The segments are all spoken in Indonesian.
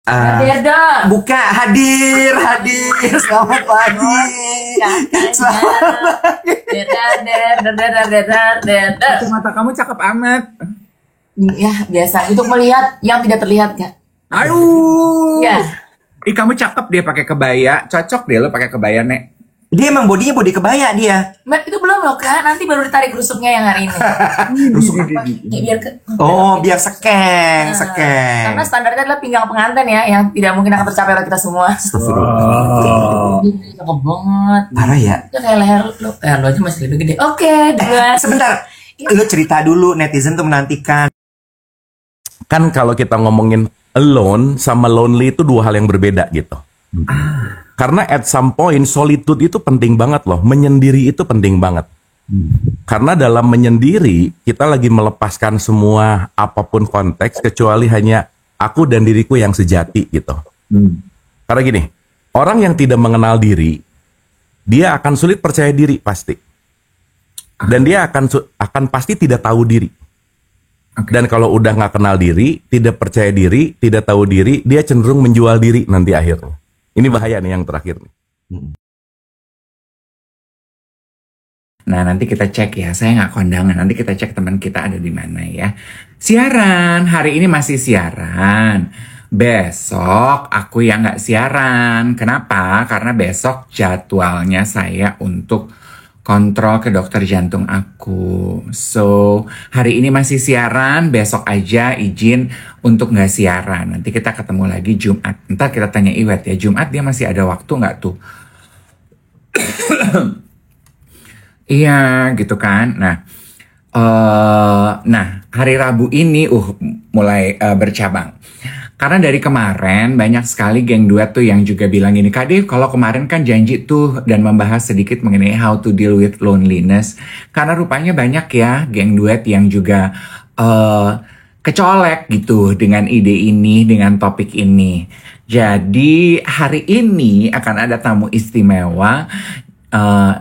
Beda. Buka, hadir. Selamat pagi. Selamat pagi. Mata kamu cakep amat. Ya, biasa. Untuk melihat yang tidak terlihat, Kak. Aduh. Ya. Ih, kamu cakep dia pakai kebaya. Cocok deh lo pakai kebaya, Nek. Dia emang bodinya bodi kebaya dia. Mbak, itu belum loh, Kak. Nanti baru ditarik rusuknya yang hari ini. Rusuk apa? Ya, biar Biar sekeng. Karena standarnya adalah pinggang pengantin ya, yang tidak mungkin akan tercapai oleh kita semua. Ini cakep banget. Parah ya? Itu kayak leher lo aja masih lebih gede. Oke, dua. Sebentar. Lu cerita dulu, netizen tuh menantikan. Kan kalau kita ngomongin alone sama lonely itu dua hal yang berbeda gitu. Karena at some point solitude itu penting banget loh. Menyendiri itu penting banget. Karena dalam menyendiri kita lagi melepaskan semua apapun konteks kecuali hanya aku dan diriku yang sejati gitu. Karena gini, orang yang tidak mengenal diri, dia akan sulit percaya diri pasti. Dan dia akan pasti tidak tahu diri. Dan kalau udah nggak kenal diri, tidak percaya diri, tidak tahu diri, dia cenderung menjual diri nanti akhirnya. Ini bahaya nih yang terakhir nih. Nah, nanti kita cek ya. Saya nggak kondangan. Nanti kita cek teman kita ada di mana ya. Siaran. Hari ini masih siaran. Besok aku yang nggak siaran. Kenapa? Karena besok jadwalnya saya untuk kontrol ke dokter jantung aku. So, hari ini masih siaran, besok aja izin untuk nggak siaran. Nanti kita ketemu lagi Jumat. Ntar kita tanya Iwet ya, Jumat dia masih ada waktu nggak tuh? Iya, gitu kan. Nah, hari Rabu ini mulai bercabang. Karena dari kemarin banyak sekali geng duet tuh yang juga bilang gini, Kak Dev, kalau kemarin kan janji tuh dan membahas sedikit mengenai how to deal with loneliness. Karena rupanya banyak ya geng duet yang juga kecolek gitu dengan ide ini, dengan topik ini. Jadi hari ini akan ada tamu istimewa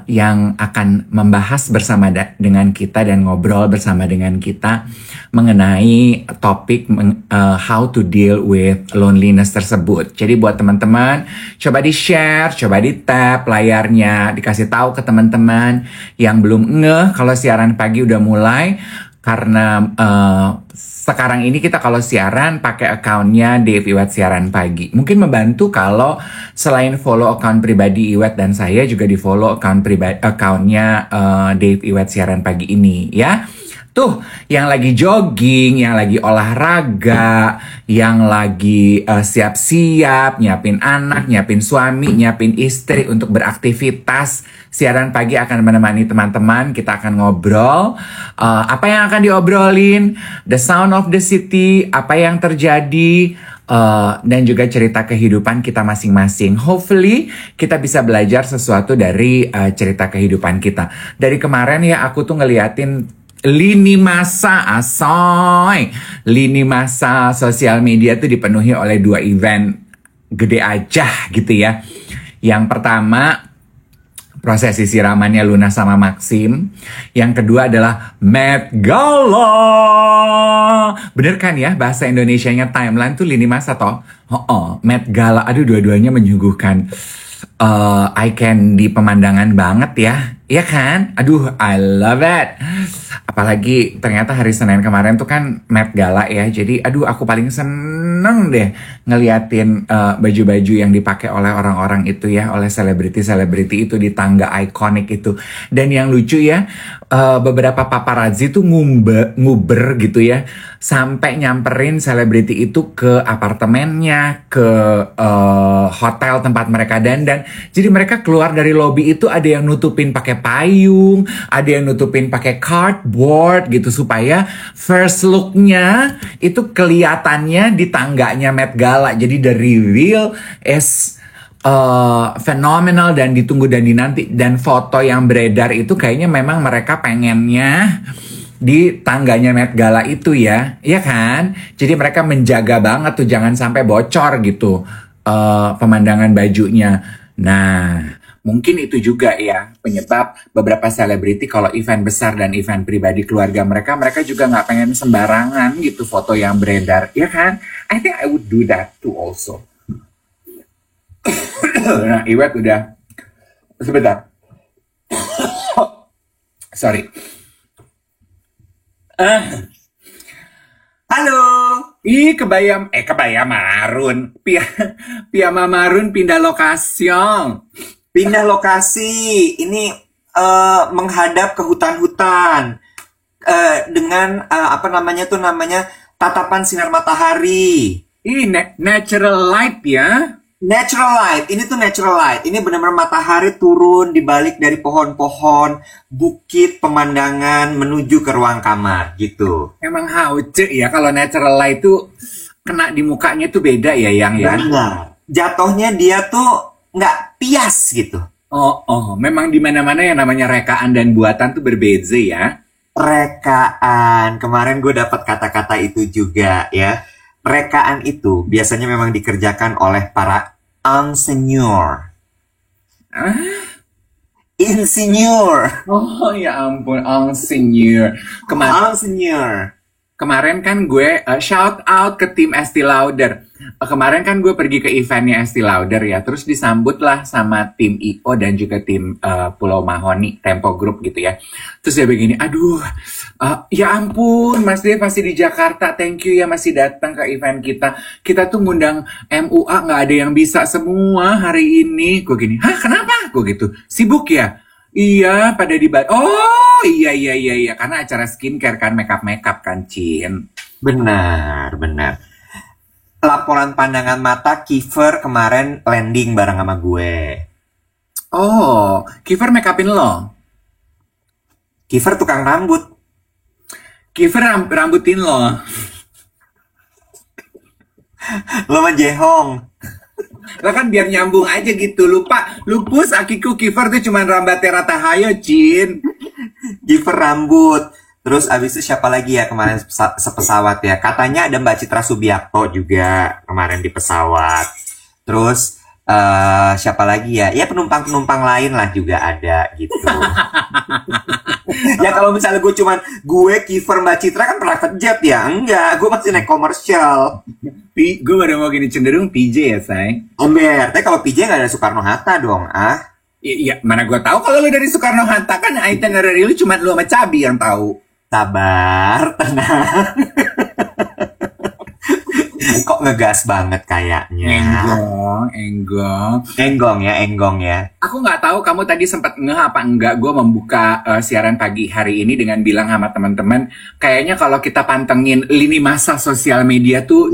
yang akan membahas bersama dengan kita dan ngobrol bersama dengan kita mengenai topik how to deal with loneliness tersebut. Jadi buat teman-teman, coba di-share, coba di-tap layarnya, dikasih tahu ke teman-teman yang belum ngeh kalau siaran pagi udah mulai. Karena sekarang ini kita kalau siaran pakai akunnya Dave Iwet Siaran Pagi. Mungkin membantu kalau selain follow akun pribadi Iwet dan saya juga di follow akunnya Dave Iwet Siaran Pagi ini ya. Tuh, yang lagi jogging, yang lagi olahraga, yang lagi siap-siap, nyiapin anak, nyiapin suami, nyiapin istri untuk beraktivitas. Siaran pagi akan menemani teman-teman, kita akan ngobrol. Apa yang akan diobrolin? The sound of the city, apa yang terjadi, dan juga cerita kehidupan kita masing-masing. Hopefully kita bisa belajar sesuatu dari cerita kehidupan kita. Dari kemarin ya aku tuh ngeliatin lini masa sosial media tuh dipenuhi oleh dua event gede aja gitu ya. Yang pertama prosesi siramannya Luna sama Maxim. Yang kedua adalah Met Gala. Bener kan ya bahasa Indonesianya timeline tuh lini masa toh? Met Gala. Aduh, dua-duanya menyuguhkan eye candy pemandangan banget ya. Iya kan? Aduh, I love it. Apalagi ternyata hari Senin kemarin tuh kan Met Gala ya. Jadi aduh, aku paling seneng deh ngeliatin baju-baju yang dipakai oleh orang-orang itu ya, oleh selebriti-selebriti itu di tangga ikonik itu. Dan yang lucu ya, beberapa paparazzi tuh nguber gitu ya, sampai nyamperin selebriti itu ke apartemennya, ke hotel tempat mereka dandan. Jadi mereka keluar dari lobi itu ada yang nutupin pakai payung, ada yang nutupin pakai cardboard gitu supaya first look-nya itu kelihatannya di tangganya Met Gala. Jadi the reveal is phenomenal dan ditunggu dan dinanti. Dan foto yang beredar itu kayaknya memang mereka pengennya di tangganya Met Gala itu ya, iya kan? Jadi mereka menjaga banget tuh jangan sampai bocor gitu pemandangan bajunya. Nah, Mungkin itu juga ya penyebab beberapa selebriti kalau event besar dan event pribadi keluarga mereka juga nggak pengen sembarangan gitu foto yang beredar, ya kan? I think I would do that too also. Nah, Iwet udah sebentar. Sorry. Halo. Kebaya Marun. Piyama Marun pindah lokasi. Pindah lokasi. Ini menghadap ke hutan-hutan. Dengan apa namanya tatapan sinar matahari. Natural light ya. Natural light, ini tuh natural light. Ini benar-benar matahari turun di balik dari pohon-pohon, bukit, pemandangan menuju ke ruang kamar gitu. Emang hauce ya kalau natural light tuh kena di mukanya tuh beda ya yang ya. Benar. Jatuhnya dia tuh nggak pias gitu. Oh, memang di mana-mana yang namanya rekaan dan buatan tuh berbeda ya. Rekaan. Kemarin gue dapat kata-kata itu juga ya. Rekaan itu biasanya memang dikerjakan oleh para insinyur. Insinyur. Oh ya ampun, insinyur. Insinyur. Kemarin kan gue shout out ke tim Estee Lauder. Kemarin kan gue pergi ke eventnya Estee Lauder ya. Terus disambut lah sama tim IO dan juga tim Pulau Mahoni, Tempo Group gitu ya. Terus dia begini, aduh, ya ampun Mas Dev masih di Jakarta. Thank you ya masih datang ke event kita. Kita tuh ngundang MUA gak ada yang bisa semua hari ini. Gue gini, hah kenapa? Gue gitu, sibuk ya? Iya, pada di oh iya karena acara skincare kan, makeup kan, Cin. Benar. Laporan pandangan mata Kiefer kemarin landing bareng sama gue. Oh, Kiefer makeupin lo? Kiefer tukang rambut. Kiefer rambutin lo? Lo mah jehong. Lah kan biar nyambung aja gitu. Lupus akiku Kiefer tuh cuman rambatnya Rata Hayo, Cin. Kiefer rambut. Terus abis itu siapa lagi ya kemarin sepesawat ya? Katanya ada Mbak Citra Subiakto juga kemarin di pesawat. Terus siapa lagi ya? Ya penumpang-penumpang lain lah juga ada gitu. Ya kalau misalnya gue Kiefer Mbak Citra kan private jet ya? Enggak, gue masih naik komersial. Gue baru mau gini cenderung PJ ya, say. Ember, tapi kalau PJ nggak ada Soekarno-Hatta dong, Iya, mana gue tahu kalau lu dari Soekarno-Hatta kan itinerary lu cuma lu sama Cabi yang tahu. Sabar, tenang. Kok ngegas banget kayaknya. Enggong ya. Aku nggak tahu kamu tadi sempat apa enggak. Gue membuka siaran pagi hari ini dengan bilang sama teman-teman, kayaknya kalau kita pantengin lini masa sosial media tuh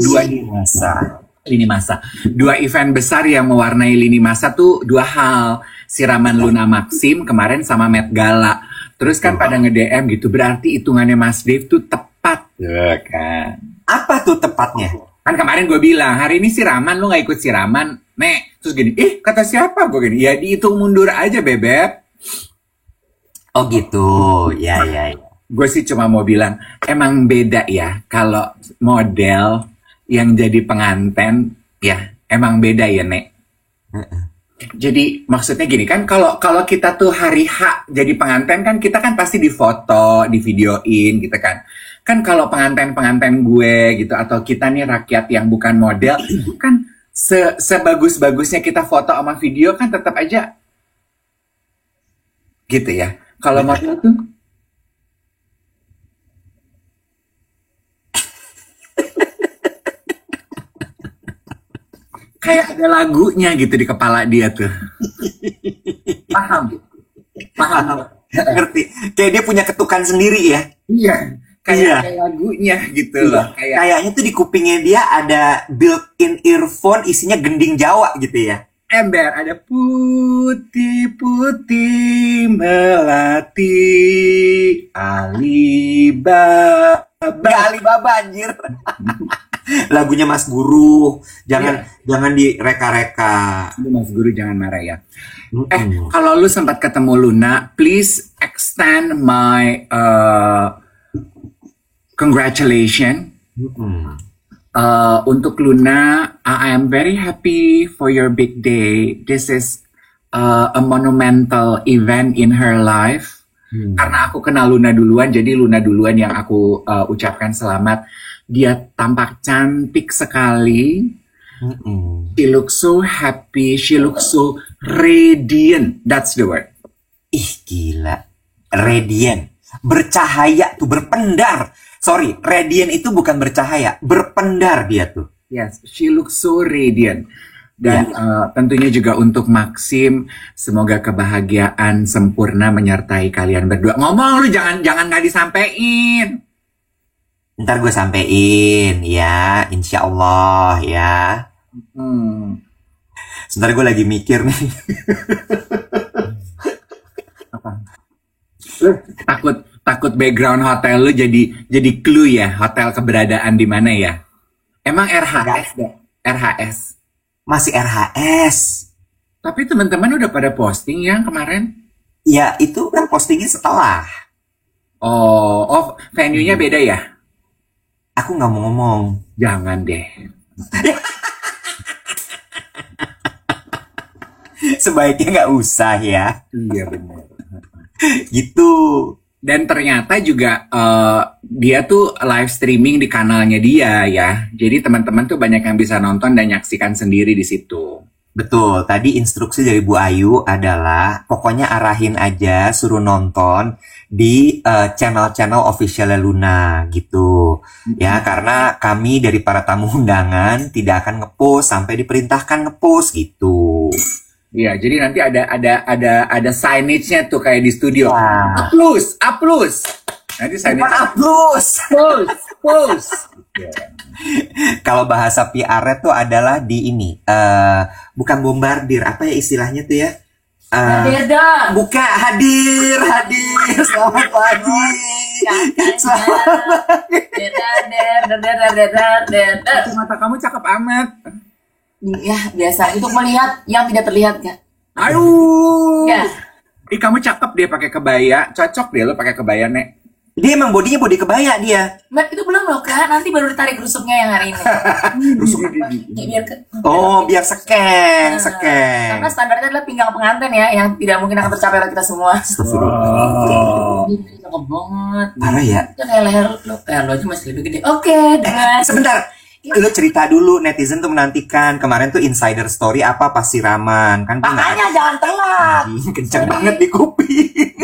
lini masa. Dua event besar yang mewarnai lini masa tuh dua hal. Siraman Luna Maxim kemarin sama Met Gala. Terus kan pada nge-DM gitu, berarti hitungannya Mas Dev tuh tepat. Ya kan. Apa tuh tepatnya? Kan kemarin gue bilang, hari ini siraman, lu gak ikut siraman. Nek, terus gini, kata siapa? Gue gini, ya dihitung mundur aja, Bebep. Oh gitu, ya. Gue sih cuma mau bilang, emang beda ya kalau model yang jadi penganten, ya emang beda ya, Nek. Jadi maksudnya gini kan, kalau kita tuh hari H jadi pengantin kan kita kan pasti difoto, divideoin gitu kan. Kan kalau pengantin gue gitu atau kita nih rakyat yang bukan model kan sebagus-bagusnya kita foto sama video kan tetap aja gitu ya. Kalau model tuh kayak ada lagunya gitu di kepala dia tuh. Paham? Ngerti. Kayak dia punya ketukan sendiri ya. Iya. Kayak lagunya gitu loh. Kayaknya tuh di kupingnya dia ada built-in earphone isinya gending Jawa gitu ya. Ember ada putih-putih melati Alibaba. Gak Alibaba anjir. Lagunya Mas Guru, jangan direka-reka. Mas Guru jangan marah ya. Kalau lu sempat ketemu Luna, please extend my congratulations. Untuk Luna, I am very happy for your big day. This is a monumental event in her life. Karena aku kenal Luna duluan, jadi Luna duluan yang aku ucapkan selamat. Dia tampak cantik sekali. She looks so happy. She looks so radiant. That's the word. Ih, gila. Radiant. Bercahaya tuh, berpendar. Sorry, radiant itu bukan bercahaya. Berpendar dia tuh. Yes, she looks so radiant. Dan tentunya juga untuk Maxim, semoga kebahagiaan sempurna menyertai kalian berdua. Ngomong lu, jangan nggak disampein. Ntar gue sampein, ya, insya Allah, ya. Sebentar gue lagi mikir nih. Takut background hotel lu jadi clue ya, hotel keberadaan di mana ya? Emang RHS deh, RHS. Masih RHS. Tapi teman-teman udah pada posting yang kemarin. Ya, itu kan postingnya setelah. Oh, venue-nya beda ya? Aku nggak mau ngomong. Jangan deh. Sebaiknya nggak usah ya. Iya benar. Gitu. Dan ternyata juga dia tuh live streaming di kanalnya dia ya. Jadi teman-teman tuh banyak yang bisa nonton dan nyaksikan sendiri di situ. Betul, tadi instruksi dari Bu Ayu adalah pokoknya arahin aja, suruh nonton di channel-channel officialnya Luna gitu. Ya, karena kami dari para tamu undangan tidak akan ngepost sampai diperintahkan ngepost gitu. Iya, jadi nanti ada signage-nya tuh kayak di studio. Wah. Applause. Nanti signage. Applause. Kalau bahasa PR tuh adalah di ini, bukan bombardir, apa ya istilahnya tuh ya? Beda. Buka, hadir, selamat pagi. Mata kamu cakep amat. Ya, biasa. Untuk melihat yang tidak terlihat, Kak. Ayo. Ya. Ih, kamu cakep dia pakai kebaya. Cocok deh lo pakai kebaya, Nek. Dia emang bodinya body kebaya dia. Mbak, itu belum loh, Kak. Nanti baru ditarik rusuknya yang hari ini. Rusuk Ya, biar biar skeng. Karena standarnya adalah pinggang pengantin ya, yang tidak mungkin akan tercapai oleh kita semua. Ini cakep banget. Parah ya. Itu kayak leher lo aja masih lebih gede. Oke, dengan Sebentar. Lu cerita dulu, netizen tuh menantikan. Kemarin tuh insider story apa pas siraman kan? makanya jangan telat. Kenceng banget di kuping.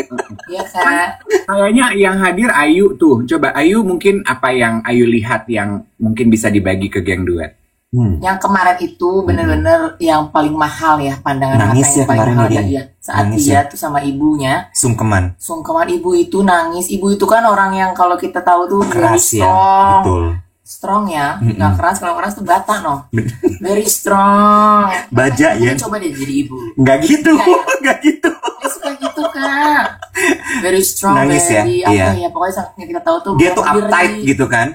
Iya, Kak. Kayaknya yang hadir Ayu tuh. Coba Ayu mungkin apa yang Ayu lihat yang mungkin bisa dibagi ke geng duet. Yang kemarin itu bener-bener yang paling mahal ya, pandangan Nangis mata yang ya paling kemarin mahal dia. ya. Saat Nangis dia ya. tuh sama ibunya, Sungkeman. sungkeman ibu itu nangis. Ibu itu kan orang yang kalau kita tahu tuh very Keras ya. strong. Betul. Strong ya, nggak keras. Kalau keras tuh bata no. Very strong. Baja Mungkin ya. coba deh jadi ibu. Nggak gitu. Iya, iya. Nggak gitu. Dia suka gitu, Kak. Very strong, Nangis ya, very iya. apa ya, pokoknya yang kita tahu tuh Dia tuh berdiri. uptight gitu kan.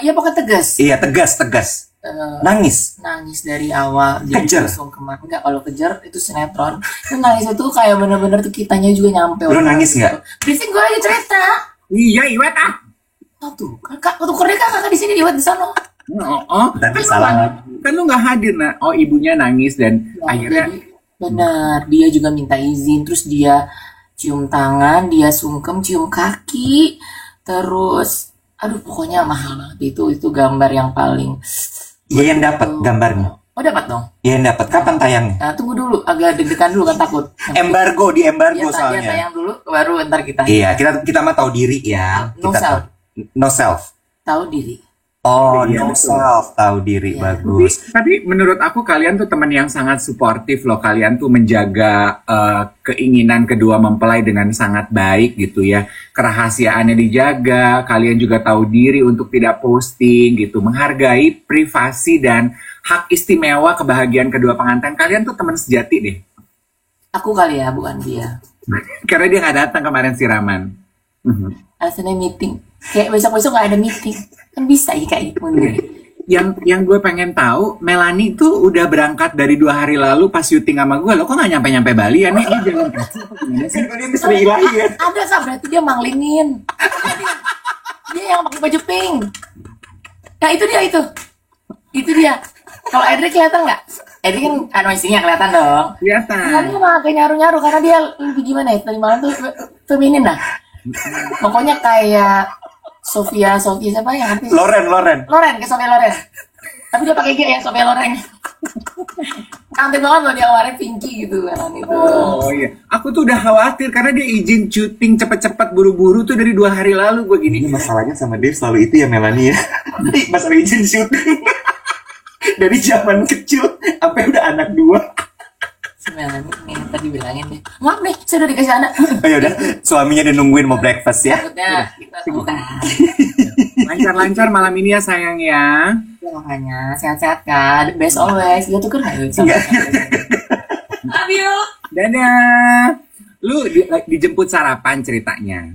Iya, pokoknya tegas. Iya, tegas. Nangis. Nangis dari awal jadi Kejar. langsung kemana enggak, kalau kejar itu sinetron. Itu nangis itu kayak bener-bener tuh kitanya juga nyampe. Lu nangis nggak? Berisik, gue lagi cerita. Iya, Iwet ah. Tuh kak tuh keren kakak di sini, di sana. Tapi salah. Kan lu nggak hadir, nah. Oh, ibunya nangis dan Nah, akhirnya jadi, benar, dia juga minta izin, terus dia cium tangan, dia sungkem, cium kaki, terus aduh pokoknya mahal banget itu gambar yang paling. Iya yang dapat gambarnya. Oh, dapat dong. Iya yang dapat. Kapan tayangnya? Nah, tunggu dulu, agak deg-degan dulu kan, takut. Embargo, di embargo Dia soalnya. tayang dulu, baru ntar kita. Iya, kita mah tahu diri ya. No Kita self. no self. Tahu diri. Oh, Iya, no betul. self, tahu diri. Iya. Bagus. Tapi menurut aku kalian tuh teman yang sangat suportif loh. Kalian tuh menjaga keinginan kedua mempelai dengan sangat baik gitu ya. Kerahasiaannya dijaga. Kalian juga tahu diri untuk tidak posting gitu. Menghargai privasi dan hak istimewa kebahagiaan kedua pengantin. Kalian tuh teman sejati deh. Aku kali ya, bukan dia. Karena dia nggak datang kemarin siraman. Alasannya meeting. Kayak besok-besok gak ada meeting. Kan bisa ya kayak gitu. Yang gue pengen tahu, Melanie tuh udah berangkat dari 2 hari lalu pas syuting sama gue. Lo kok nggak nyampe-nyampe Bali ya nih? Lo jangan kasih apa gimana sih? Dia misteri ilahi ya. Ada Kak, berarti dia manglingin. Dia yang pakai baju pink. Nah itu dia itu. Itu dia. Kalau Edric kelihatan nggak? Ini kan anu istrinya kelihatan dong. Kelihatan. Nah, dia mah kayak nyaru-nyaru karena dia lebih gimana ya? Tadi malam tuh feminin lah. Pokoknya kayak Sofia siapa yang artis? Loren. Loren, kayak Sofia Loren. Tapi dia pakai G ya, Sofia Loren. Cantik banget loh dia kemarin, pinky gitu kan itu. Oh iya, aku tuh udah khawatir karena dia izin syuting cepet-cepet buru-buru tuh dari 2 hari lalu gue gini. Ini masalahnya sama dia selalu itu ya Melanie ya. Masalah izin syuting. Dari zaman kecil sampai udah anak 2. Sebenarnya nih tadi bilangin deh. Maaf nih, saya udah dikasih anak. Oh ya udah, suaminya udah nungguin mau breakfast ya. Takutnya kita temukan. Lancar-lancar malam ini ya sayang ya. Ya, makanya sehat-sehat kan, the best always. Dia tuh kan Enggak. Love you. Dadah. Lu dijemput sarapan ceritanya.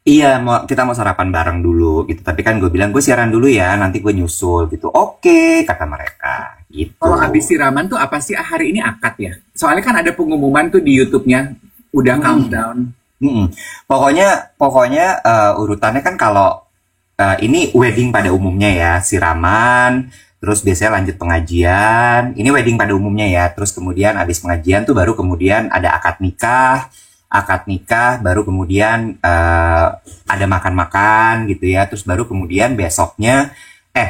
Iya, kita mau sarapan bareng dulu gitu. Tapi kan gue bilang gue siaran dulu ya, nanti gue nyusul gitu. Oke, kata mereka. Gitu. Kalau habis siraman tuh apa sih hari ini akad ya? Soalnya kan ada pengumuman tuh di YouTube-nya udah countdown. Pokoknya urutannya kan kalau ini wedding pada umumnya ya, siraman, terus biasanya lanjut pengajian. Ini wedding pada umumnya ya, terus kemudian habis pengajian tuh baru kemudian ada akad nikah, baru kemudian ada makan-makan gitu ya, terus baru kemudian besoknya,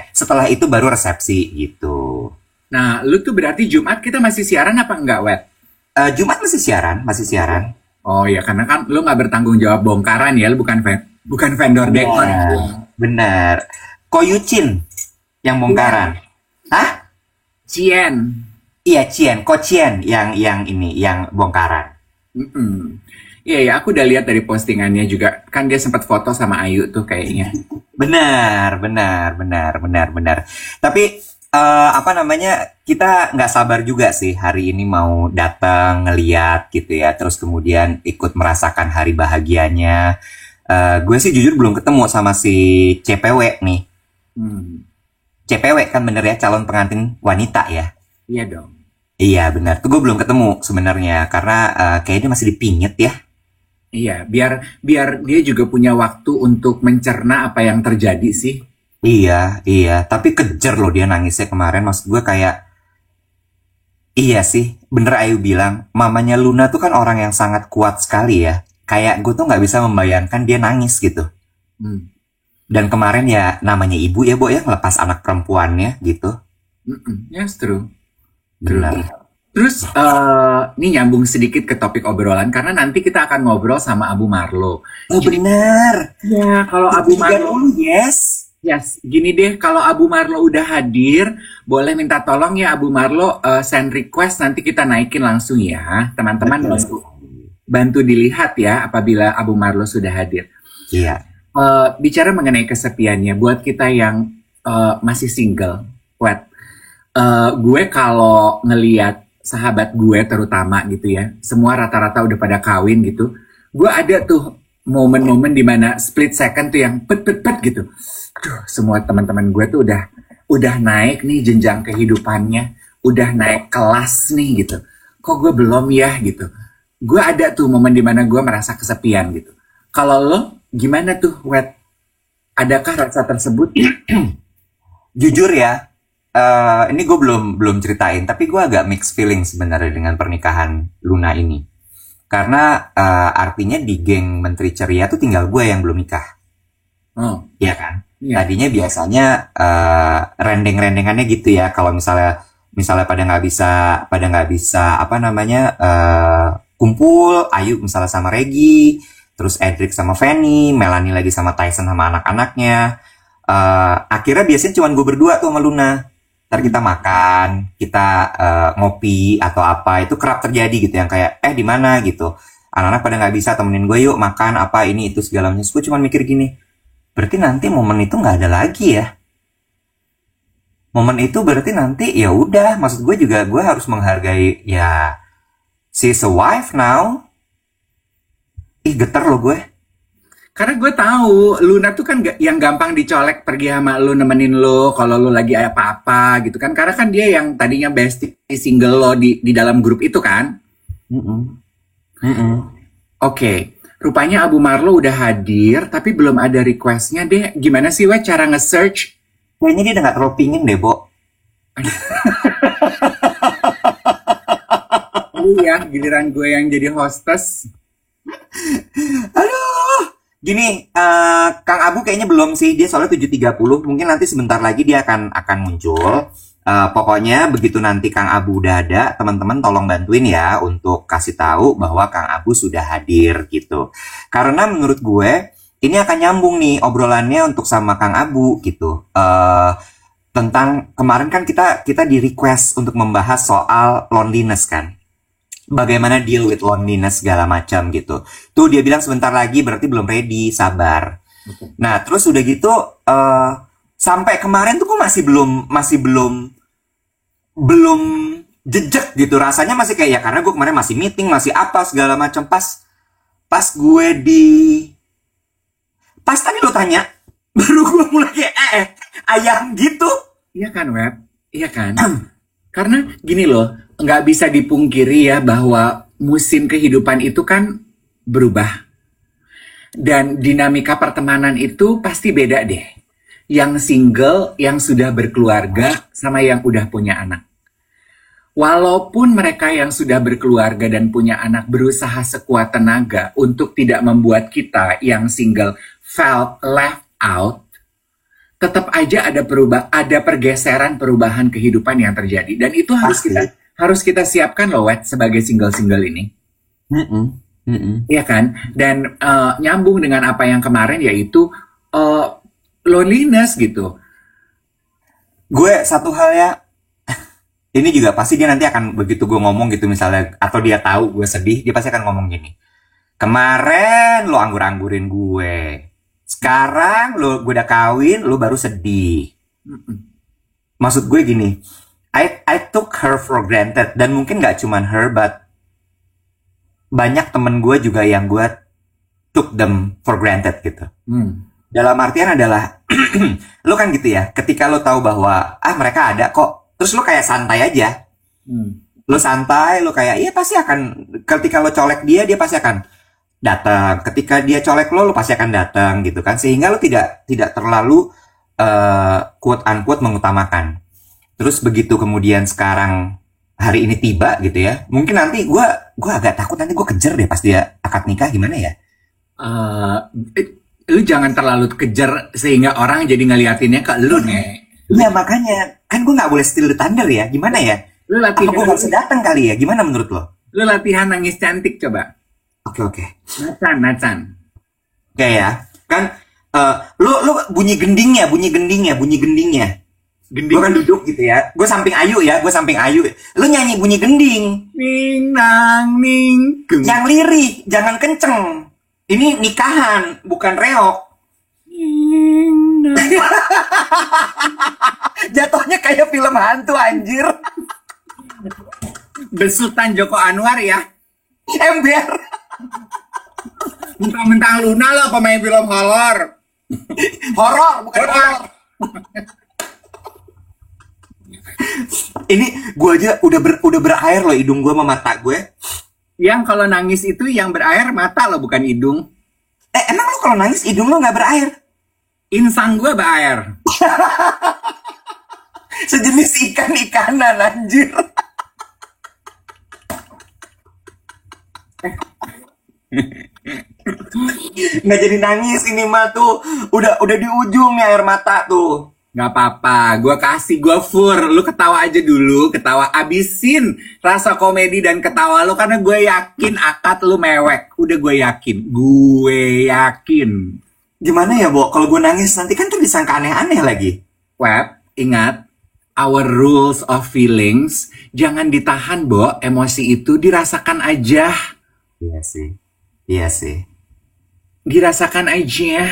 setelah itu baru resepsi gitu. Nah, lu tuh berarti Jumat kita masih siaran apa enggak, Wet? Jumat masih siaran. Oh ya, karena kan lu nggak bertanggung jawab bongkaran ya, lu bukan vendor dekor. Benar. Koyucin yang bongkaran. Hah? Cien. Iya, Kocien yang ini, yang bongkaran. Iya ya, aku udah lihat dari postingannya juga. Kan dia sempat foto sama Ayu tuh kayaknya. Benar. Tapi kita nggak sabar juga sih hari ini mau datang ngeliat gitu ya, terus kemudian ikut merasakan hari bahagianya. Gue sih jujur belum ketemu sama si CPW nih. CPW kan bener ya, calon pengantin wanita ya. Iya dong. Iya benar, tuh gue belum ketemu sebenarnya karena kayaknya masih dipingit ya. Iya, biar dia juga punya waktu untuk mencerna apa yang terjadi sih. Iya, tapi kejer loh dia nangisnya kemarin. Maksud gue kayak, iya sih, bener Ayu bilang, mamanya Luna tuh kan orang yang sangat kuat sekali ya. Kayak gue tuh nggak bisa membayangkan dia nangis gitu. Dan kemarin ya namanya ibu ya, Bo ya, ngelepas anak perempuannya gitu. Yes, true. Benar. Terus ini nyambung sedikit ke topik obrolan karena nanti kita akan ngobrol sama Abu Marlo. Oh benar. Ya, kalau Abu Marlo, yes. Gini deh, kalau Abu Marlo udah hadir, boleh minta tolong ya Abu Marlo send request, nanti kita naikin langsung ya, teman-teman. Bantu dilihat ya apabila Abu Marlo sudah hadir. Iya. Bicara mengenai kesepiannya, buat kita yang masih single, gue kalau ngelihat sahabat gue terutama gitu ya, semua rata-rata udah pada kawin gitu, gue ada tuh momen-momen dimana split second tuh yang pet gitu. Duh, semua teman-teman gue tuh udah naik nih jenjang kehidupannya, udah naik kelas nih gitu. Kok gue belum ya gitu. Gue ada tuh momen dimana gue merasa kesepian gitu. Kalau lo gimana tuh, Wet? Adakah rasa tersebut? Jujur ya, ini gue belum ceritain, tapi gue agak mixed feeling sebenarnya dengan pernikahan Luna ini. Karena artinya di geng Menteri Ceria tuh tinggal gue yang belum nikah. Oh, Iya kan? iya. Tadinya biasanya rendeng-rendengannya gitu ya. Kalau misalnya pada nggak bisa kumpul, Ayu misalnya sama Regi, terus Edric sama Fanny, Melanie lagi sama Tyson sama anak-anaknya. Akhirnya biasanya cuma gue berdua tuh sama Luna. Ntar kita makan, kita ngopi atau apa, itu kerap terjadi gitu yang kayak di mana gitu. Anak-anak pada nggak bisa, temenin gue yuk makan apa ini itu segala macam. Gue cuma mikir gini, berarti nanti momen itu nggak ada lagi ya. Momen itu berarti nanti ya udah, maksud gue juga gue harus menghargai ya, she's a wife now. Geter loh gue. Karena gue tahu Luna tuh kan yang gampang dicolek pergi sama lu, nemenin lo kalau lu lagi apa-apa gitu kan. Karena kan dia yang tadinya bestie single lo di dalam grup itu kan. Oke, rupanya Abu Marlo udah hadir tapi belum ada requestnya deh. Gimana sih Wet cara nge-search? Kayaknya dia udah gak terlalu pingin deh, Bo. dulu ya, giliran gue yang jadi hostess. Aduh. Gini, Kang Abu kayaknya belum sih. Dia soalnya 7.30. Mungkin nanti sebentar lagi dia akan muncul. Pokoknya begitu nanti Kang Abu udah ada, teman-teman tolong bantuin ya untuk kasih tahu bahwa Kang Abu sudah hadir gitu. Karena menurut gue ini akan nyambung nih obrolannya untuk sama Kang Abu gitu. Tentang kemarin kan kita di request untuk membahas soal loneliness kan. Bagaimana deal with loneliness segala macam gitu. Tuh dia bilang sebentar lagi berarti belum ready, sabar. Nah, terus udah gitu sampai kemarin tuh kok masih belum jejak gitu. Rasanya masih kayak ya karena gue kemarin masih meeting, masih apa segala macam pas gue pas tadi lo tanya baru gue mulai kayak ayam gitu. Iya kan, Web? Iya kan? Karena gini loh, nggak bisa dipungkiri ya bahwa musim kehidupan itu kan berubah. Dan dinamika pertemanan itu pasti beda deh. Yang single, yang sudah berkeluarga, sama yang udah punya anak. Walaupun mereka yang sudah berkeluarga dan punya anak berusaha sekuat tenaga untuk tidak membuat kita yang single felt left out, tetap aja ada pergeseran perubahan kehidupan yang terjadi. Dan itu harus kita siapkan loh, Wet, sebagai single-single ini. Iya kan? Dan nyambung dengan apa yang kemarin, yaitu loneliness gitu. Gue satu hal ya, ini juga pasti dia nanti akan begitu gue ngomong gitu misalnya, atau dia tahu gue sedih, dia pasti akan ngomong gini. Kemarin lo anggur-anggurin gue, sekarang gue udah kawin, lo baru sedih. Maksud gue gini, I took her for granted, dan mungkin gak cuman her, but banyak temen gue juga yang gue took them for granted gitu. Dalam artian adalah, lo kan gitu ya, ketika lo tahu bahwa mereka ada kok, terus lo kayak santai aja. Lo santai, lo kayak iya pasti akan, ketika lo colek dia pasti akan datang. Ketika dia colek lo pasti akan datang gitu kan. Sehingga lo tidak terlalu quote unquote mengutamakan. Terus begitu kemudian sekarang hari ini tiba gitu ya, mungkin nanti gue agak takut nanti gue kejar deh pas dia akad nikah, gimana ya? Lu jangan terlalu kejar sehingga orang jadi ngeliatinnya ke lu nih. Iya makanya, kan gue gak boleh steal the thunder ya, gimana ya? Lu latihan. Apa gue gak bisa datang kali ya, gimana menurut lo? Lu latihan nangis cantik coba. Oke. Nacan. Oke ya, kan lu bunyi gendingnya. Gue kan duduk gitu ya, gue samping Ayu. Lu nyanyi bunyi gending. Ning nang ning. Yang lirih, jangan kenceng. Ini nikahan, bukan reok. Jatuhnya kayak film hantu anjir. Besutan Joko Anwar ya. Ember. Mentang-mentang Luna lo pemain film horor. Horor, bukan horor. Ini gue aja udah berair loh hidung gue sama mata gue. Yang kalau nangis itu yang berair mata lo, bukan hidung. Emang lo kalau nangis hidung lo nggak berair? Insang gue berair. Sejenis ikan-ikanan anjir. Nggak jadi nangis ini mah tuh. Udah di ujung ya air mata tuh. Gak apa-apa, gue fur. Lu ketawa aja dulu, ketawa abisin rasa komedi dan ketawa lu, karena gue yakin akad lu mewek. Udah gue yakin. Gimana ya, Bo? Kalau gue nangis nanti kan tuh disangka aneh-aneh lagi. Web, ingat, our rules of feelings, jangan ditahan, Bo. Emosi itu dirasakan aja. Iya sih. Dirasakan aja.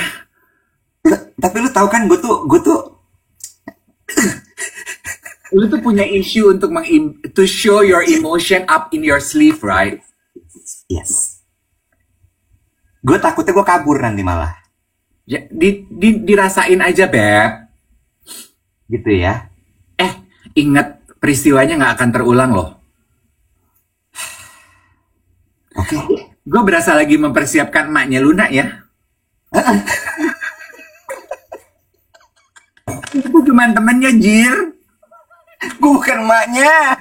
Tapi lu tahu kan gue tuh lu tuh punya issue untuk to show your emotion up in your sleeve, right? Yes. Gue takutnya gue kabur nanti malah. Ya, dirasain aja, Beb. Gitu ya. Ingat, peristiwanya nggak akan terulang loh. Oke. Gue berasa lagi mempersiapkan emaknya Luna ya. Gue cuma temennya, Jir. Gue bukan emaknya.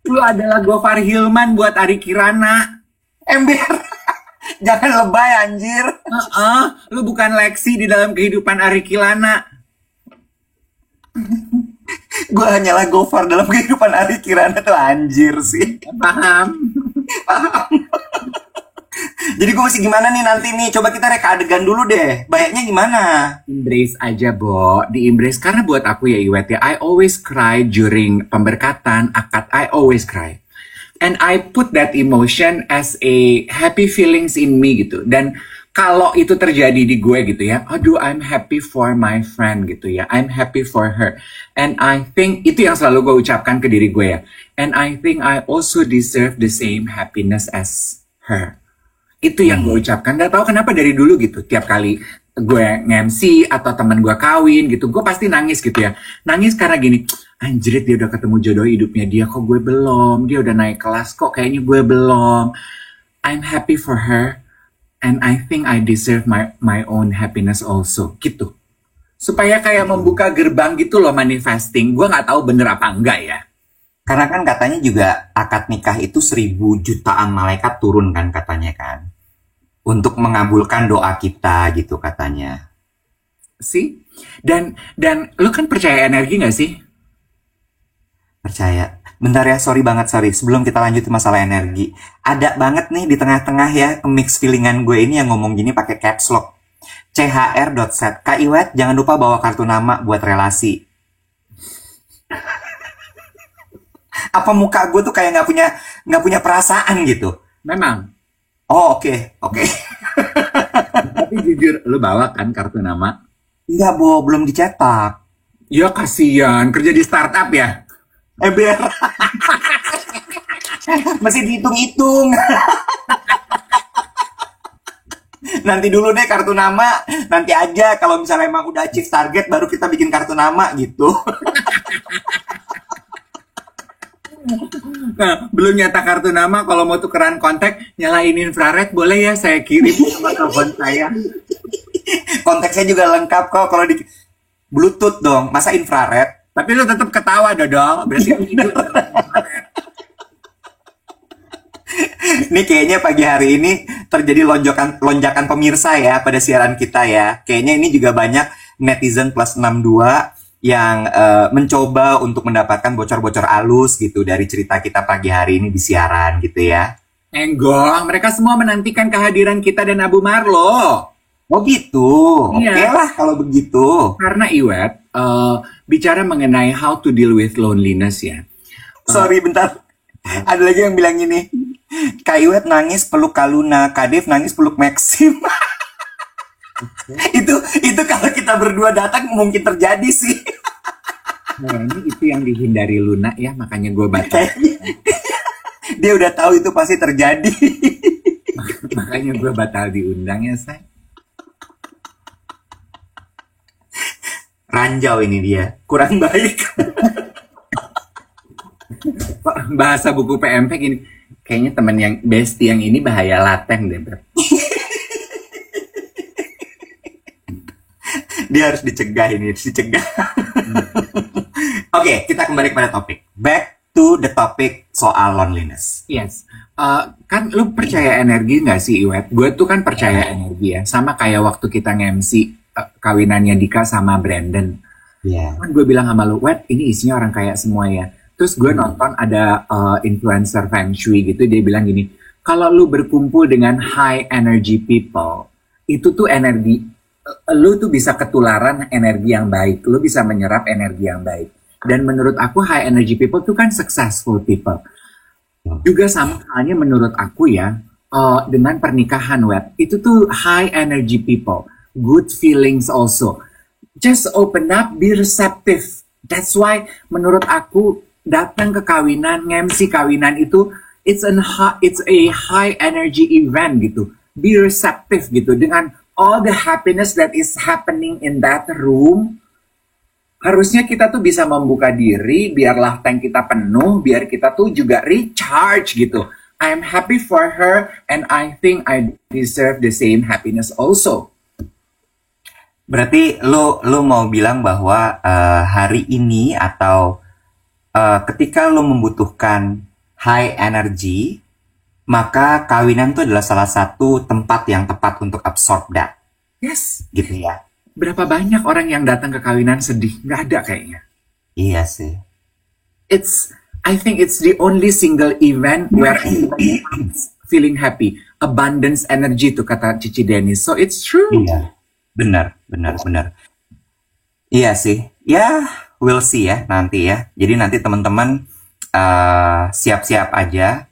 Lu adalah Gofar Hilman buat Ari Kirana. Ember. Jangan lebay anjir. Lu bukan Lexi di dalam kehidupan Ari Kirana. Gue hanyalah Gofar dalam kehidupan Ari Kirana tuh anjir sih. Paham? Jadi gue mesti gimana nih nanti nih? Coba kita reka adegan dulu deh. Bayaknya gimana? Embrace aja, Bo. Di embrace. Karena buat aku ya, Iwet ya, I always cry during pemberkatan, akad. I always cry. And I put that emotion as a happy feelings in me gitu. Dan kalau itu terjadi di gue gitu ya, aduh I'm happy for my friend gitu ya. I'm happy for her. And I think, itu yang selalu gue ucapkan ke diri gue ya. And I think I also deserve the same happiness as her. Itu yang gue ucapkan. Gak tahu kenapa dari dulu gitu. Tiap kali gue nge-MC atau teman gue kawin gitu, gue pasti nangis gitu ya. Nangis karena gini, anjrit dia udah ketemu jodoh hidupnya dia, kok gue belum. Dia udah naik kelas, kok kayaknya gue belum. I'm happy for her. And I think I deserve my own happiness also. Gitu. Supaya kayak membuka gerbang gitu loh manifesting. Gue gak tahu bener apa enggak ya. Karena kan katanya juga akad nikah itu 1000 jutaan malaikat turun kan katanya kan. Untuk mengabulkan doa kita gitu katanya. Sih? Dan lu kan percaya energi gak sih? Percaya. Bentar ya, sorry banget, sorry. Sebelum kita lanjut ke masalah energi. Ada banget nih di tengah-tengah ya, mix feelingan gue ini yang ngomong gini pakai caps lock. CHR.set. Kak Iwet, jangan lupa bawa kartu nama buat relasi. Apa muka gue tuh kayak nggak punya perasaan gitu? Memang. Oh, oke. Tapi jujur, lu bawa kan kartu nama? Enggak, Bo, belum dicetak. Ya kasihan, kerja di startup ya? Biar masih dihitung-hitung. Nanti dulu deh kartu nama, nanti aja kalau misalnya emang udah achieve target baru kita bikin kartu nama gitu. Nah, belum nyetak kartu nama, kalau mau tukeran kontak, nyalain infrared boleh ya, saya kirim sama telepon saya. Kontak saya juga lengkap kok, kalau di Bluetooth dong, masa infrared? Tapi lu tetap ketawa dodol, berarti Ini kayaknya pagi hari ini terjadi lonjakan pemirsa ya pada siaran kita ya. Kayaknya ini juga banyak netizen plus 62 yang mencoba untuk mendapatkan bocor-bocor halus gitu dari cerita kita pagi hari ini di siaran gitu ya. Enggong, mereka semua menantikan kehadiran kita dan Abu Marlo. Oh gitu, Iya. Oke lah kalau begitu. Karena Iwet, bicara mengenai how to deal with loneliness ya. Sorry bentar, ada lagi yang bilang gini, Kak Iwet nangis peluk Kaluna, Kak Dev nangis peluk Maxim. itu kalau kita berdua datang mungkin terjadi sih. Nah, ini itu yang dihindari Luna ya, makanya gue batal. Dia udah tahu itu pasti terjadi. Makanya gue batal diundang ya, say. Ranjau ini dia, kurang baik. Bahasa buku PMP gini, kayaknya temen yang bestie yang ini bahaya laten deh, bro. Dia harus dicegah ini, harus dicegah. Oke, kita kembali pada topik. Back to the topic soal loneliness. Yes. Kan lu percaya energi nggak sih, Iwet? Gue tuh kan percaya energi ya. Sama kayak waktu kita nge-MC kawinannya Dika sama Brandon. Iya. Kan gue bilang sama lu, Wet, ini isinya orang kaya semua ya. Terus gue nonton ada influencer Feng Shui gitu, dia bilang gini, kalau lu berkumpul dengan high energy people, itu tuh energi, lu tuh bisa ketularan energi yang baik, lu bisa menyerap energi yang baik. Dan menurut aku high energy people tuh kan successful people. Juga sama halnya menurut aku ya, dengan pernikahan, Wet, itu tuh high energy people, good feelings also. Just open up, be receptive. That's why menurut aku datang ke kawinan, nge-MC kawinan itu it's a high energy event gitu. Be receptive gitu dengan all the happiness that is happening in that room. Harusnya kita tuh bisa membuka diri biarlah tank kita penuh, biar kita tuh juga recharge gitu. I'm happy for her and I think I deserve the same happiness also. Berarti lu mau bilang bahwa hari ini atau ketika lu membutuhkan high energy, maka kawinan itu adalah salah satu tempat yang tepat untuk absorb that, Yes. gitu ya. Berapa banyak orang yang datang ke kawinan sedih? Nggak ada kayaknya. Iya sih. I think it's the only single event where everyone's feeling happy. Abundance energy tuh kata Cici Dennis. So it's true. Iya, benar. Iya sih, ya we'll see ya nanti ya. Jadi nanti teman-teman siap-siap aja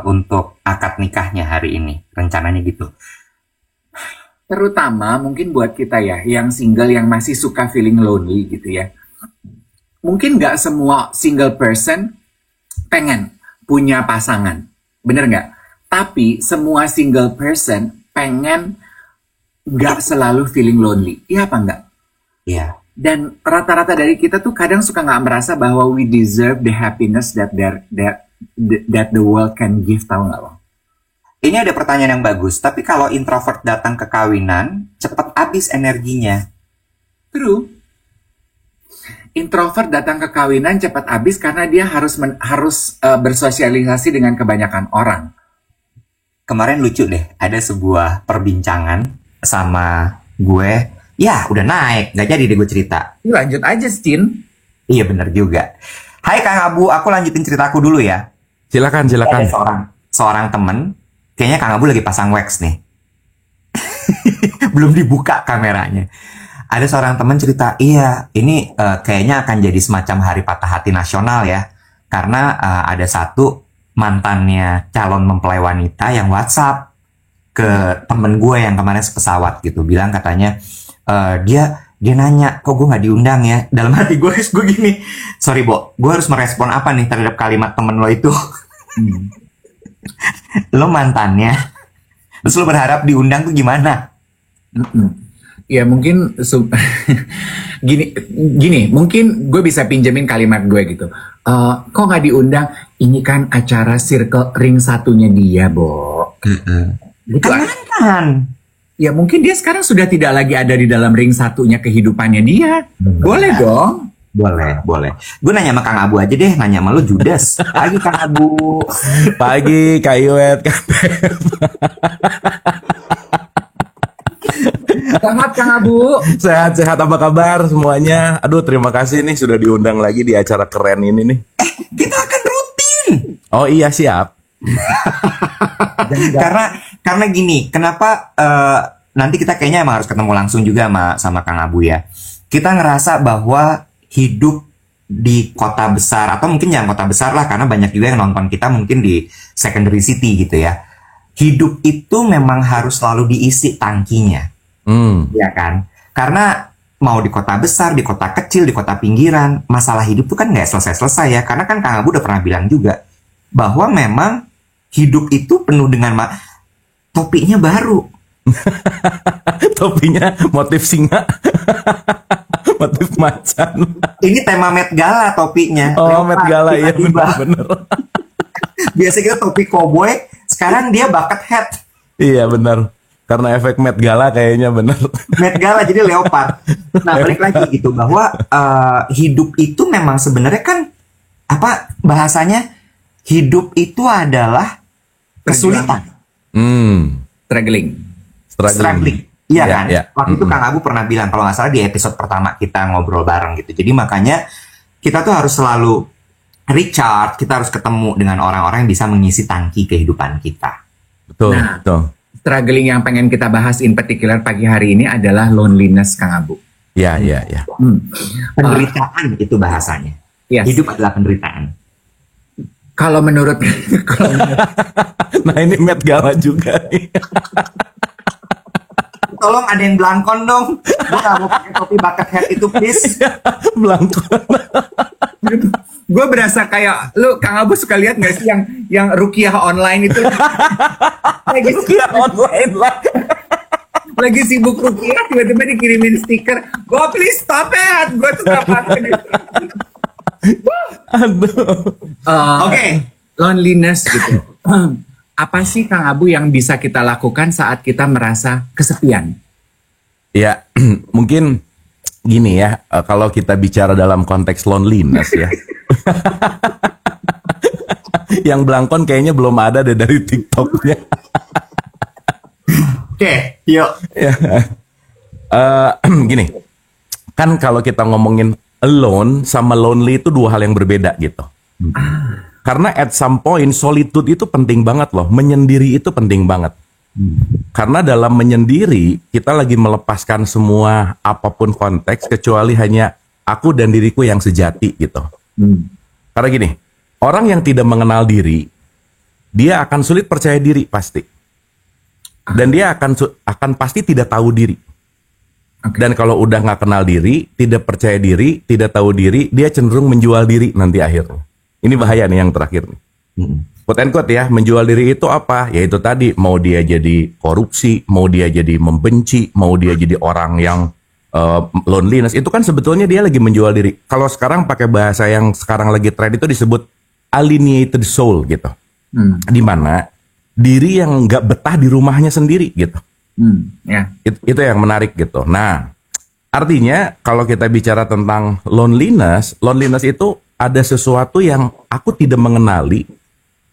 untuk akad nikahnya hari ini, rencananya gitu. Terutama mungkin buat kita ya, yang single yang masih suka feeling lonely gitu ya. Mungkin nggak semua single person pengen punya pasangan, bener nggak? Tapi semua single person pengen nggak selalu feeling lonely, iya apa nggak? Iya. Dan rata-rata dari kita tuh kadang suka nggak merasa bahwa we deserve the happiness that the world can give, tahu nggak lo? Ini ada pertanyaan yang bagus, tapi kalau introvert datang ke kawinan, cepat habis energinya. True. Introvert datang ke kawinan cepat habis karena dia harus bersosialisasi dengan kebanyakan orang. Kemarin lucu deh, ada sebuah perbincangan sama gue. Ya, udah naik, nggak jadi deh gue cerita. Lanjut aja, Cin. Iya bener juga. Hai Kang Abu, aku lanjutin ceritaku dulu ya. Silakan. Ada seorang temen, kayaknya Kang Abu lagi pasang wax nih. Belum dibuka kameranya. Ada seorang temen cerita, iya ini kayaknya akan jadi semacam hari patah hati nasional ya. Karena ada satu mantannya calon mempelai wanita yang WhatsApp ke temen gue yang kemarin sepesawat gitu. Bilang katanya, dia nanya, kok gue gak diundang ya? Dalam hati gue gini, sorry Bo, gue harus merespon apa nih terhadap kalimat temen lo itu? Lo mantannya, terus lo berharap diundang tuh gimana? Ya mungkin gini, mungkin gue bisa pinjemin kalimat gue gitu. Kok nggak diundang? Ini kan acara circle ring satunya dia, Bo. Gitu Kan? Ya mungkin dia sekarang sudah tidak lagi ada di dalam ring satunya kehidupannya dia. Boleh dong. Boleh. Gue nanya sama Kang Abu aja deh, nanya sama lo Judas. Pagi Kang Abu. Pagi Kak Iwet, Kak Beb. Selamat Kang Abu. Sehat-sehat, apa kabar semuanya? Aduh, terima kasih nih sudah diundang lagi di acara keren ini nih. Kita akan rutin. Oh iya, siap. karena gini, kenapa nanti kita kayaknya emang harus ketemu langsung juga sama Kang Abu ya. Kita ngerasa bahwa hidup di kota besar, atau mungkin jangan kota besar lah, karena banyak juga yang nonton kita mungkin di secondary city gitu ya. Hidup itu memang harus selalu diisi tangkinya. Ya kan? Karena mau di kota besar, di kota kecil, di kota pinggiran, masalah hidup tuh kan nggak selesai-selesai ya. Karena kan Kang Abu udah pernah bilang juga bahwa memang hidup itu penuh dengan topiknya baru. Topinya motif singa. Motif macan. Ini tema Met Gala topinya. Oh, Met Gala ya, bener. Biasa kita topi cowboy, sekarang dia bucket hat. Iya benar. Karena efek Met Gala kayaknya bener. Met Gala jadi leopard. Nah balik lagi gitu bahwa hidup itu memang sebenarnya kan apa bahasanya, hidup itu adalah kesulitan. Struggling. Iya kan? Ya. Waktu itu Kang Abu pernah bilang kalau nggak salah di episode pertama kita ngobrol bareng gitu. Jadi makanya kita tuh harus selalu recharge. Kita harus ketemu dengan orang-orang yang bisa mengisi tangki kehidupan kita. Betul. Struggling yang pengen kita bahas in particular pagi hari ini adalah loneliness, Kang Abu. Ya. Penderitaan itu bahasanya. Yes. Hidup adalah penderitaan. Kalau menurut Nah ini Met Gala juga nih. Tolong ada yang belangkon dong. Gue gak mau pakai topi bucket hat itu please. Belangkon. gue berasa kayak lu, Kang Abu suka lihat nggak sih yang rukiah online itu? Online lah. Lagi sibuk rukiah, tiba-tiba dikirimin stiker. Go please stop it. Gue tuh gak pakai. Oke. Loneliness gitu. Apa sih Kang Abu yang bisa kita lakukan saat kita merasa kesepian? Ya, mungkin gini ya, kalau kita bicara dalam konteks loneliness ya. Yang belangkon kayaknya belum ada deh dari TikToknya. Oke, yuk. Ya. Gini, kan kalau kita ngomongin alone sama lonely itu dua hal yang berbeda gitu. Karena at some point solitude itu penting banget loh, menyendiri itu penting banget. Karena dalam menyendiri kita lagi melepaskan semua apapun konteks kecuali hanya aku dan diriku yang sejati gitu. Karena gini, orang yang tidak mengenal diri, dia akan sulit percaya diri pasti. Dan dia akan pasti tidak tahu diri. Dan kalau udah nggak kenal diri, tidak percaya diri, tidak tahu diri, dia cenderung menjual diri nanti akhirnya. Ini bahaya nih yang terakhir nih. Quote and quote ya, menjual diri itu apa? Ya itu tadi, mau dia jadi korupsi, mau dia jadi membenci, mau dia jadi orang yang loneliness, itu kan sebetulnya dia lagi menjual diri. Kalau sekarang pakai bahasa yang sekarang lagi tren itu disebut alienated soul gitu. Dimana diri yang nggak betah di rumahnya sendiri gitu. Itu yang menarik gitu. Nah, artinya kalau kita bicara tentang loneliness itu ada sesuatu yang aku tidak mengenali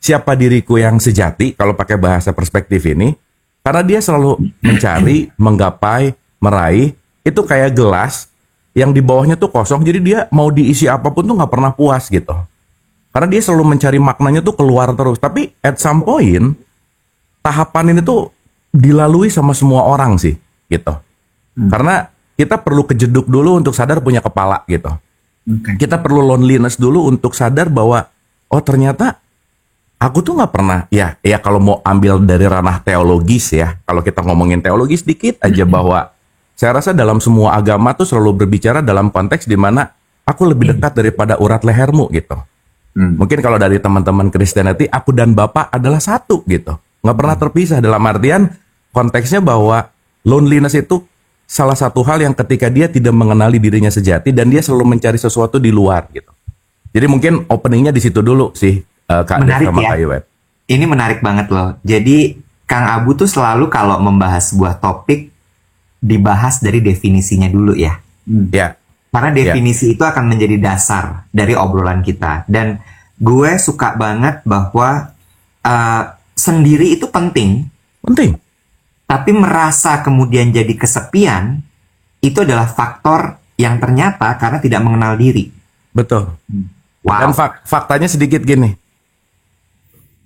siapa diriku yang sejati kalau pakai bahasa perspektif ini, karena dia selalu mencari, menggapai, meraih, itu kayak gelas yang di bawahnya tuh kosong, jadi dia mau diisi apapun tuh nggak pernah puas gitu. Karena dia selalu mencari maknanya tuh keluar terus. Tapi at some point tahapan ini tuh dilalui sama semua orang sih gitu. Karena kita perlu kejeduk dulu untuk sadar punya kepala gitu. Kita perlu loneliness dulu untuk sadar bahwa oh ternyata aku tuh nggak pernah ya kalau mau ambil dari ranah teologis ya, kalau kita ngomongin teologis dikit aja bahwa saya rasa dalam semua agama tuh selalu berbicara dalam konteks di mana aku lebih dekat daripada urat lehermu gitu. Mungkin kalau dari teman-teman Christianity, aku dan Bapa adalah satu gitu. Nggak pernah terpisah, dalam artian konteksnya bahwa loneliness itu salah satu hal yang ketika dia tidak mengenali dirinya sejati dan dia selalu mencari sesuatu di luar gitu. Jadi mungkin openingnya di situ dulu sih, Kak Dev sama Kak Iwet. Ini menarik banget loh. Jadi Kang Abu tuh selalu kalau membahas sebuah topik dibahas dari definisinya dulu ya. Ya. Karena definisi itu akan menjadi dasar dari obrolan kita. Dan gue suka banget bahwa sendiri itu penting. Penting. Tapi merasa kemudian jadi kesepian, itu adalah faktor yang ternyata karena tidak mengenal diri. Betul. Wow. Dan faktanya sedikit gini.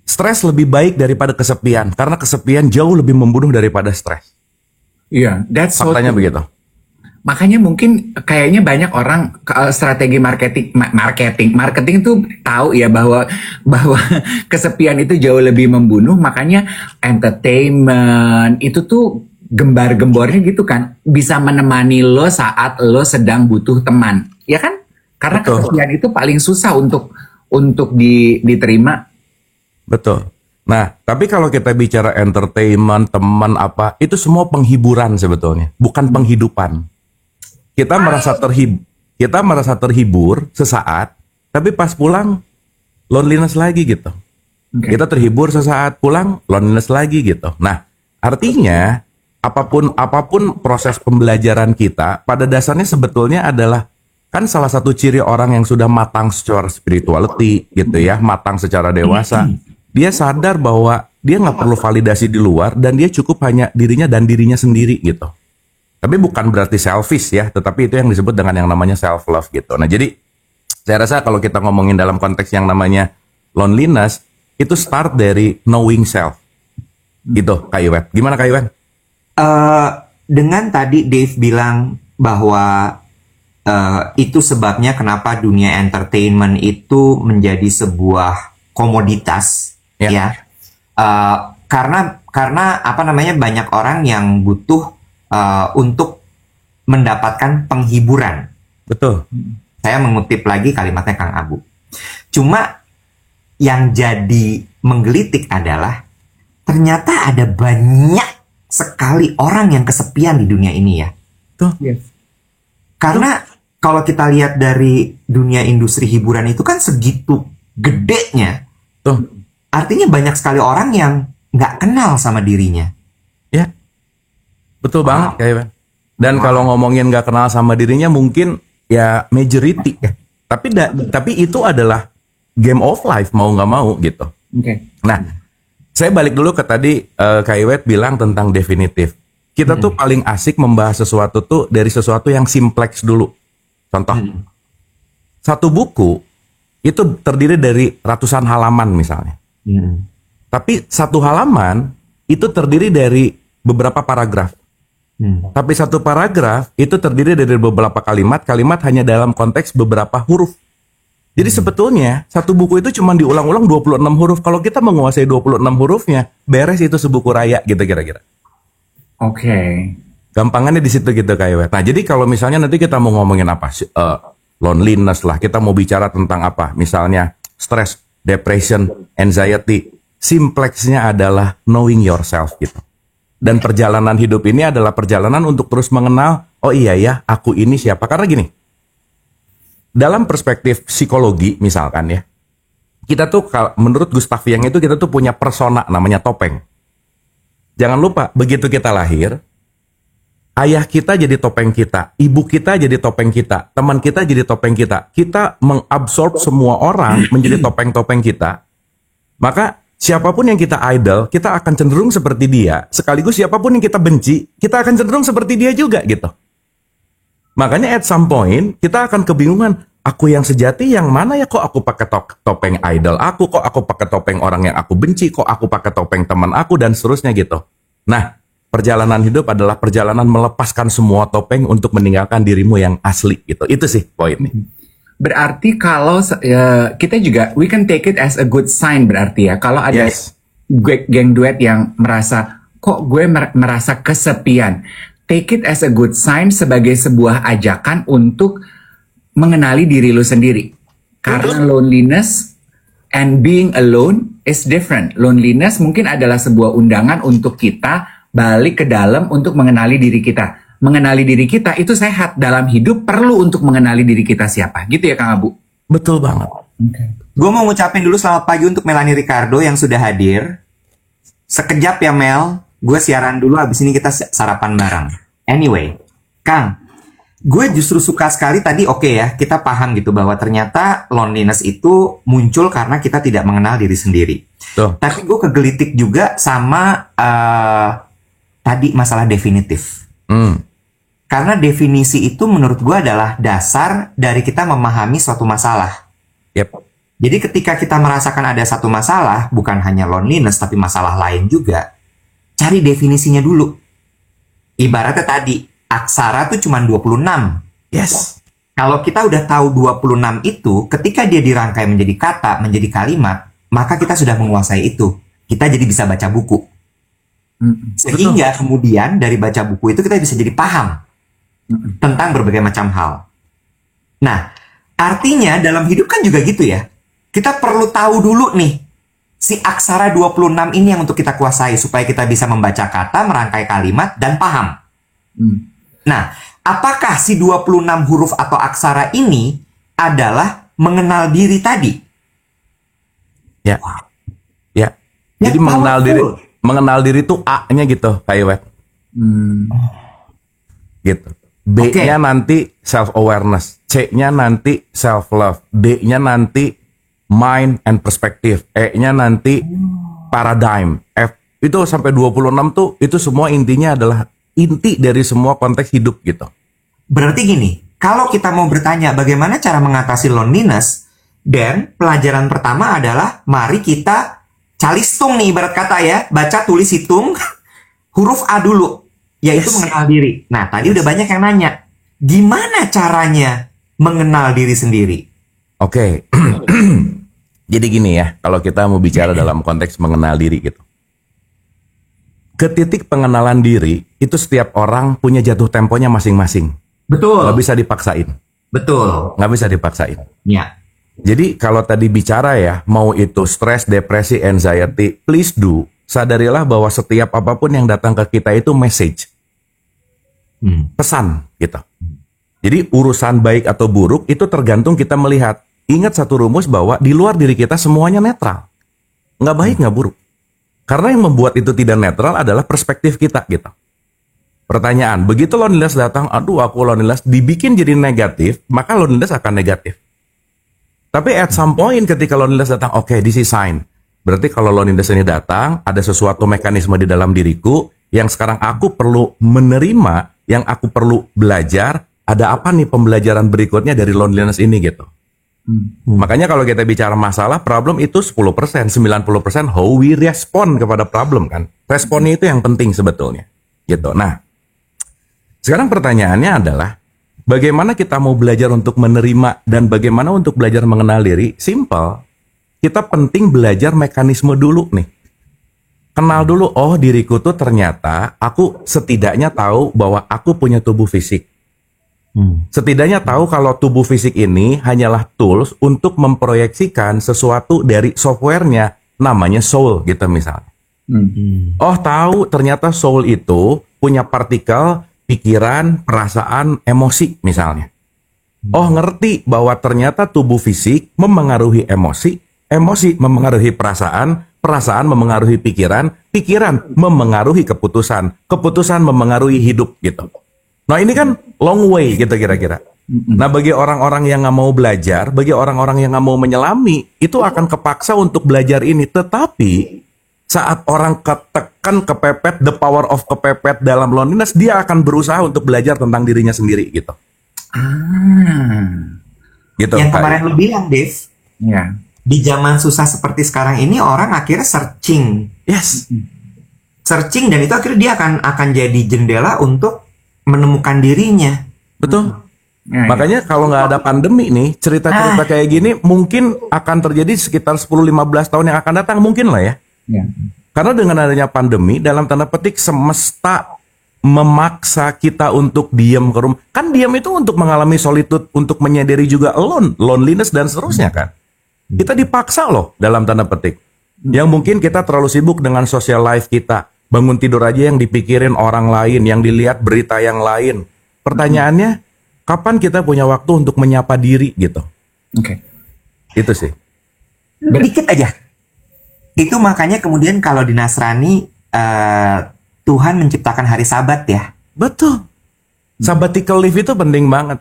Stres lebih baik daripada kesepian. Karena kesepian jauh lebih membunuh daripada stres. Iya, that's so Faktanya true. begitu. Makanya mungkin kayaknya banyak orang strategi marketing tuh tahu ya bahwa kesepian itu jauh lebih membunuh. Makanya entertainment itu tuh gembar-gembornya gitu kan, bisa menemani lo saat lo sedang butuh teman, ya kan? Karena Betul. kesepian itu paling susah untuk diterima. Betul. Nah, tapi kalau kita bicara entertainment, teman apa, itu semua penghiburan sebetulnya, bukan penghidupan. Kita merasa terhibur sesaat, tapi pas pulang loneliness lagi gitu. Kita terhibur sesaat, pulang loneliness lagi gitu. Nah, artinya apapun proses pembelajaran kita, pada dasarnya sebetulnya adalah kan salah satu ciri orang yang sudah matang secara spirituality gitu ya, matang secara dewasa. Dia sadar bahwa dia nggak perlu validasi di luar dan dia cukup hanya dirinya dan dirinya sendiri gitu. Tapi bukan berarti selfish ya, tetapi itu yang disebut dengan yang namanya self love gitu. Nah, jadi saya rasa kalau kita ngomongin dalam konteks yang namanya loneliness, itu start dari knowing self. Gitu, Kak Iwet. Gimana Kak Iwet? Dengan tadi Dave bilang bahwa itu sebabnya kenapa dunia entertainment itu menjadi sebuah komoditas, ya. Karena apa namanya, banyak orang yang butuh untuk mendapatkan penghiburan. Betul. Saya mengutip lagi kalimatnya Kang Abu. Cuma yang jadi menggelitik adalah ternyata ada banyak sekali orang yang kesepian di dunia ini ya. Tuh. Karena kalau kita lihat dari dunia industri hiburan itu kan segitu gedenya. Tuh. Artinya banyak sekali orang yang nggak kenal sama dirinya. Ya. Betul banget Kak Iwet. Dan kalau ngomongin nggak kenal sama dirinya mungkin ya majority ya. Tapi itu adalah game of life mau nggak mau gitu. Oke. Nah, saya balik dulu ke tadi Kak Iwet bilang tentang definitif. Kita tuh paling asik membahas sesuatu tuh dari sesuatu yang simplex dulu. Contoh, satu buku itu terdiri dari ratusan halaman misalnya. Tapi satu halaman itu terdiri dari beberapa paragraf. Tapi satu paragraf itu terdiri dari beberapa kalimat. Kalimat hanya dalam konteks beberapa huruf. Jadi sebetulnya satu buku itu cuma diulang-ulang 26 huruf. Kalau kita menguasai 26 hurufnya, beres itu sebuku raya gitu kira-kira. Oke. Gampangannya di situ gitu Kak Iwet. Nah, jadi kalau misalnya nanti kita mau ngomongin apa? Loneliness lah, kita mau bicara tentang apa? Misalnya stress, depression, anxiety. Simplexnya adalah knowing yourself gitu. Dan perjalanan hidup ini adalah perjalanan untuk terus mengenal, oh iya ya, aku ini siapa. Karena gini, dalam perspektif psikologi misalkan ya, kita tuh menurut Gustav Jung itu kita tuh punya persona namanya topeng. Jangan lupa, begitu kita lahir, ayah kita jadi topeng kita, ibu kita jadi topeng kita, teman kita jadi topeng kita. Kita mengabsorb semua orang menjadi topeng-topeng kita. Maka siapapun yang kita idol, kita akan cenderung seperti dia. Sekaligus siapapun yang kita benci, kita akan cenderung seperti dia juga gitu. Makanya at some point, kita akan kebingungan, aku yang sejati yang mana ya, kok aku pakai topeng idol aku, kok aku pakai topeng orang yang aku benci, kok aku pakai topeng teman aku, dan seterusnya gitu. Nah, perjalanan hidup adalah perjalanan melepaskan semua topeng untuk meninggalkan dirimu yang asli gitu. Itu sih poinnya. Berarti kalau kita juga, we can take it as a good sign berarti ya. Kalau ada geng duet yang merasa, kok gue merasa kesepian. Take it as a good sign sebagai sebuah ajakan untuk mengenali diri lu sendiri. Karena loneliness and being alone is different. Loneliness mungkin adalah sebuah undangan untuk kita balik ke dalam untuk mengenali diri kita. Mengenali diri kita itu sehat. Dalam hidup perlu untuk mengenali diri kita siapa. Gitu ya Kang Abu? Betul banget. Gue mau ngucapin dulu selamat pagi untuk Melanie Ricardo yang sudah hadir. Sekejap ya Mel, gue siaran dulu, abis ini kita sarapan bareng. Anyway, Kang, gue justru suka sekali tadi, oke ya, kita paham gitu bahwa ternyata loneliness itu muncul karena kita tidak mengenal diri sendiri. Tuh. Tapi gue kegelitik juga sama tadi masalah definitif. Karena definisi itu menurut gue adalah dasar dari kita memahami suatu masalah. Yep. Jadi ketika kita merasakan ada satu masalah, bukan hanya loneliness, tapi masalah lain juga, cari definisinya dulu. Ibaratnya tadi, aksara tuh cuma 26. Yes. Kalau kita udah tahu 26 itu, ketika dia dirangkai menjadi kata, menjadi kalimat, maka kita sudah menguasai itu. Kita jadi bisa baca buku. Sehingga kemudian dari baca buku itu kita bisa jadi paham tentang berbagai macam hal. Nah, artinya dalam hidup kan juga gitu ya. Kita perlu tahu dulu nih, si aksara 26 ini yang untuk kita kuasai supaya kita bisa membaca kata, merangkai kalimat, dan paham. Nah, apakah si 26 huruf atau aksara ini adalah mengenal diri tadi? Ya. Ya. Jadi mengenal diri itu A-nya gitu, Kak Iwet. Gitu. B-nya nanti self-awareness. C-nya nanti self-love. D-nya nanti mind and perspective. E-nya nanti paradigm. F itu sampai 26 tuh, itu semua intinya adalah inti dari semua konteks hidup gitu. Berarti gini, kalau kita mau bertanya bagaimana cara mengatasi loneliness, dan pelajaran pertama adalah mari kita calistung nih ibarat kata ya, baca, tulis, hitung huruf A dulu, yaitu mengenal diri. Nah, tadi udah banyak yang nanya, gimana caranya mengenal diri sendiri? Oke. Jadi gini ya, kalau kita mau bicara dalam konteks mengenal diri gitu. Ke titik pengenalan diri, itu setiap orang punya jatuh temponya masing-masing. Betul. Nggak bisa dipaksain. Betul. Nggak bisa dipaksain. Ya. Jadi kalau tadi bicara ya, mau itu stres, depresi, anxiety, please do. Sadarilah bahwa setiap apapun yang datang ke kita itu message. Pesan gitu. Jadi urusan baik atau buruk itu tergantung kita melihat. Ingat satu rumus bahwa di luar diri kita semuanya netral. Nggak baik, nggak buruk. Karena yang membuat itu tidak netral adalah perspektif kita gitu. Pertanyaan, begitu loneliness datang, aduh aku loneliness, dibikin jadi negatif, maka loneliness akan negatif. Tapi at some point ketika loneliness datang, oke, this is sign. Berarti kalau loneliness ini datang, ada sesuatu mekanisme di dalam diriku yang sekarang aku perlu menerima, yang aku perlu belajar. Ada apa nih pembelajaran berikutnya dari loneliness ini gitu. Makanya kalau kita bicara masalah, problem itu 10%, 90% how we respond kepada problem kan. Responnya itu yang penting sebetulnya. Gitu. Nah, sekarang pertanyaannya adalah, bagaimana kita mau belajar untuk menerima dan bagaimana untuk belajar mengenal diri? Simple. Kita penting belajar mekanisme dulu nih. Kenal dulu, oh diriku tuh ternyata aku setidaknya tahu bahwa aku punya tubuh fisik. Setidaknya tahu kalau tubuh fisik ini hanyalah tools untuk memproyeksikan sesuatu dari softwarenya, namanya soul gitu misalnya. Oh tahu ternyata soul itu punya partikel, pikiran, perasaan, emosi misalnya. Oh ngerti bahwa ternyata tubuh fisik memengaruhi emosi, emosi memengaruhi perasaan, perasaan memengaruhi pikiran, pikiran memengaruhi keputusan, keputusan memengaruhi hidup gitu. Nah ini kan long way gitu kira-kira. Nah bagi orang-orang yang nggak mau belajar, bagi orang-orang yang nggak mau menyelami, itu akan kepaksa untuk belajar ini. Tetapi saat orang ketekan, kepepet, the power of kepepet dalam loneliness, dia akan berusaha untuk belajar tentang dirinya sendiri gitu. Gitu. Yang kemarin lu bilang, Dev, Ya. di zaman susah seperti sekarang ini orang akhirnya searching. Yes. Searching dan itu akhirnya dia akan jadi jendela untuk menemukan dirinya. Betul. Ya, Makanya kalau nggak ada pandemi nih, cerita-cerita kayak gini mungkin akan terjadi sekitar 10-15 tahun yang akan datang, mungkin lah ya. ya. Karena dengan adanya pandemi, dalam tanda petik semesta memaksa kita untuk diam ke rumah. Kan diam itu untuk mengalami solitude, untuk menyadari juga loneliness dan seterusnya kan. Kita dipaksa loh dalam tanda petik. Yang mungkin kita terlalu sibuk dengan social life kita. Bangun tidur aja yang dipikirin orang lain, yang dilihat berita yang lain. Pertanyaannya, kapan kita punya waktu untuk menyapa diri gitu? Oke. Itu sih. Dikit aja. Itu makanya kemudian kalau di Nasrani Tuhan menciptakan hari Sabat ya. Betul. Sabbatical leave itu penting banget.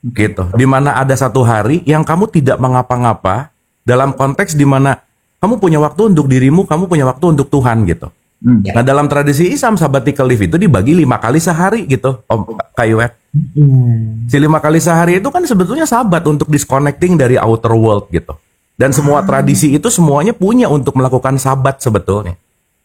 Gitu. Dimana ada satu hari yang kamu tidak mengapa-ngapa dalam konteks dimana kamu punya waktu untuk dirimu, kamu punya waktu untuk Tuhan gitu. Nah dalam tradisi Islam sabbatical leave itu dibagi 5 kali sehari gitu, Om Kayuet. Si 5 kali sehari itu kan sebetulnya sabat untuk disconnecting dari outer world gitu. Dan semua tradisi itu semuanya punya untuk melakukan sabat sebetulnya.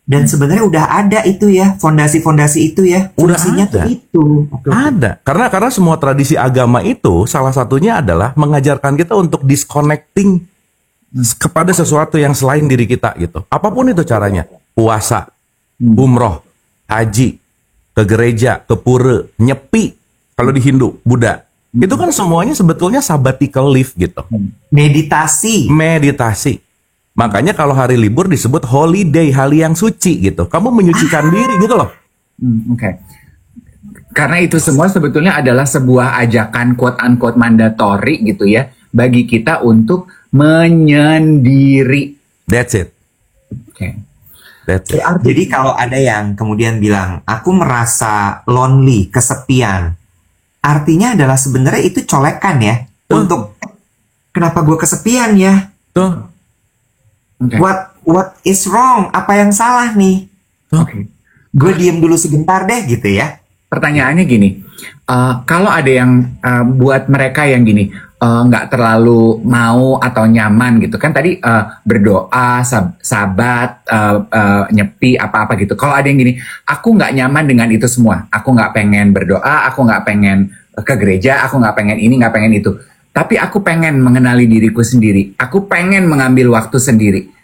Dan sebenarnya udah ada itu ya, fondasi-fondasi itu ya. Udah Fungsinya ada. tuh itu. Ada. Karena semua tradisi agama itu salah satunya adalah mengajarkan kita untuk disconnecting kepada sesuatu yang selain diri kita gitu. Apapun itu caranya. Puasa, umroh, haji, ke gereja, ke pura, nyepi. Kalau di Hindu, Buddha. Itu kan semuanya sebetulnya sabbatical leave gitu. Meditasi. Meditasi. Makanya kalau hari libur disebut holiday, hari yang suci gitu. Kamu menyucikan diri gitu loh. Oke. Karena itu semua sebetulnya adalah sebuah ajakan quote unquote mandatory gitu ya bagi kita untuk menyendiri. That's it. Oke. That's it. Jadi kalau ada yang kemudian bilang, aku merasa lonely, kesepian. Artinya adalah sebenarnya itu colekan ya. Untuk, kenapa gue kesepian ya? Tuh. Oke. What is wrong? Apa yang salah nih? Oke. Gue diem dulu sebentar deh gitu ya. Pertanyaannya gini, kalau ada yang buat mereka yang gini nggak terlalu mau atau nyaman gitu kan tadi berdoa, sabat, nyepi apa-apa gitu. Kalau ada yang gini, aku nggak nyaman dengan itu semua, aku nggak pengen berdoa, aku nggak pengen ke gereja, aku nggak pengen ini, nggak pengen itu. Tapi aku pengen mengenali diriku sendiri, aku pengen mengambil waktu sendiri.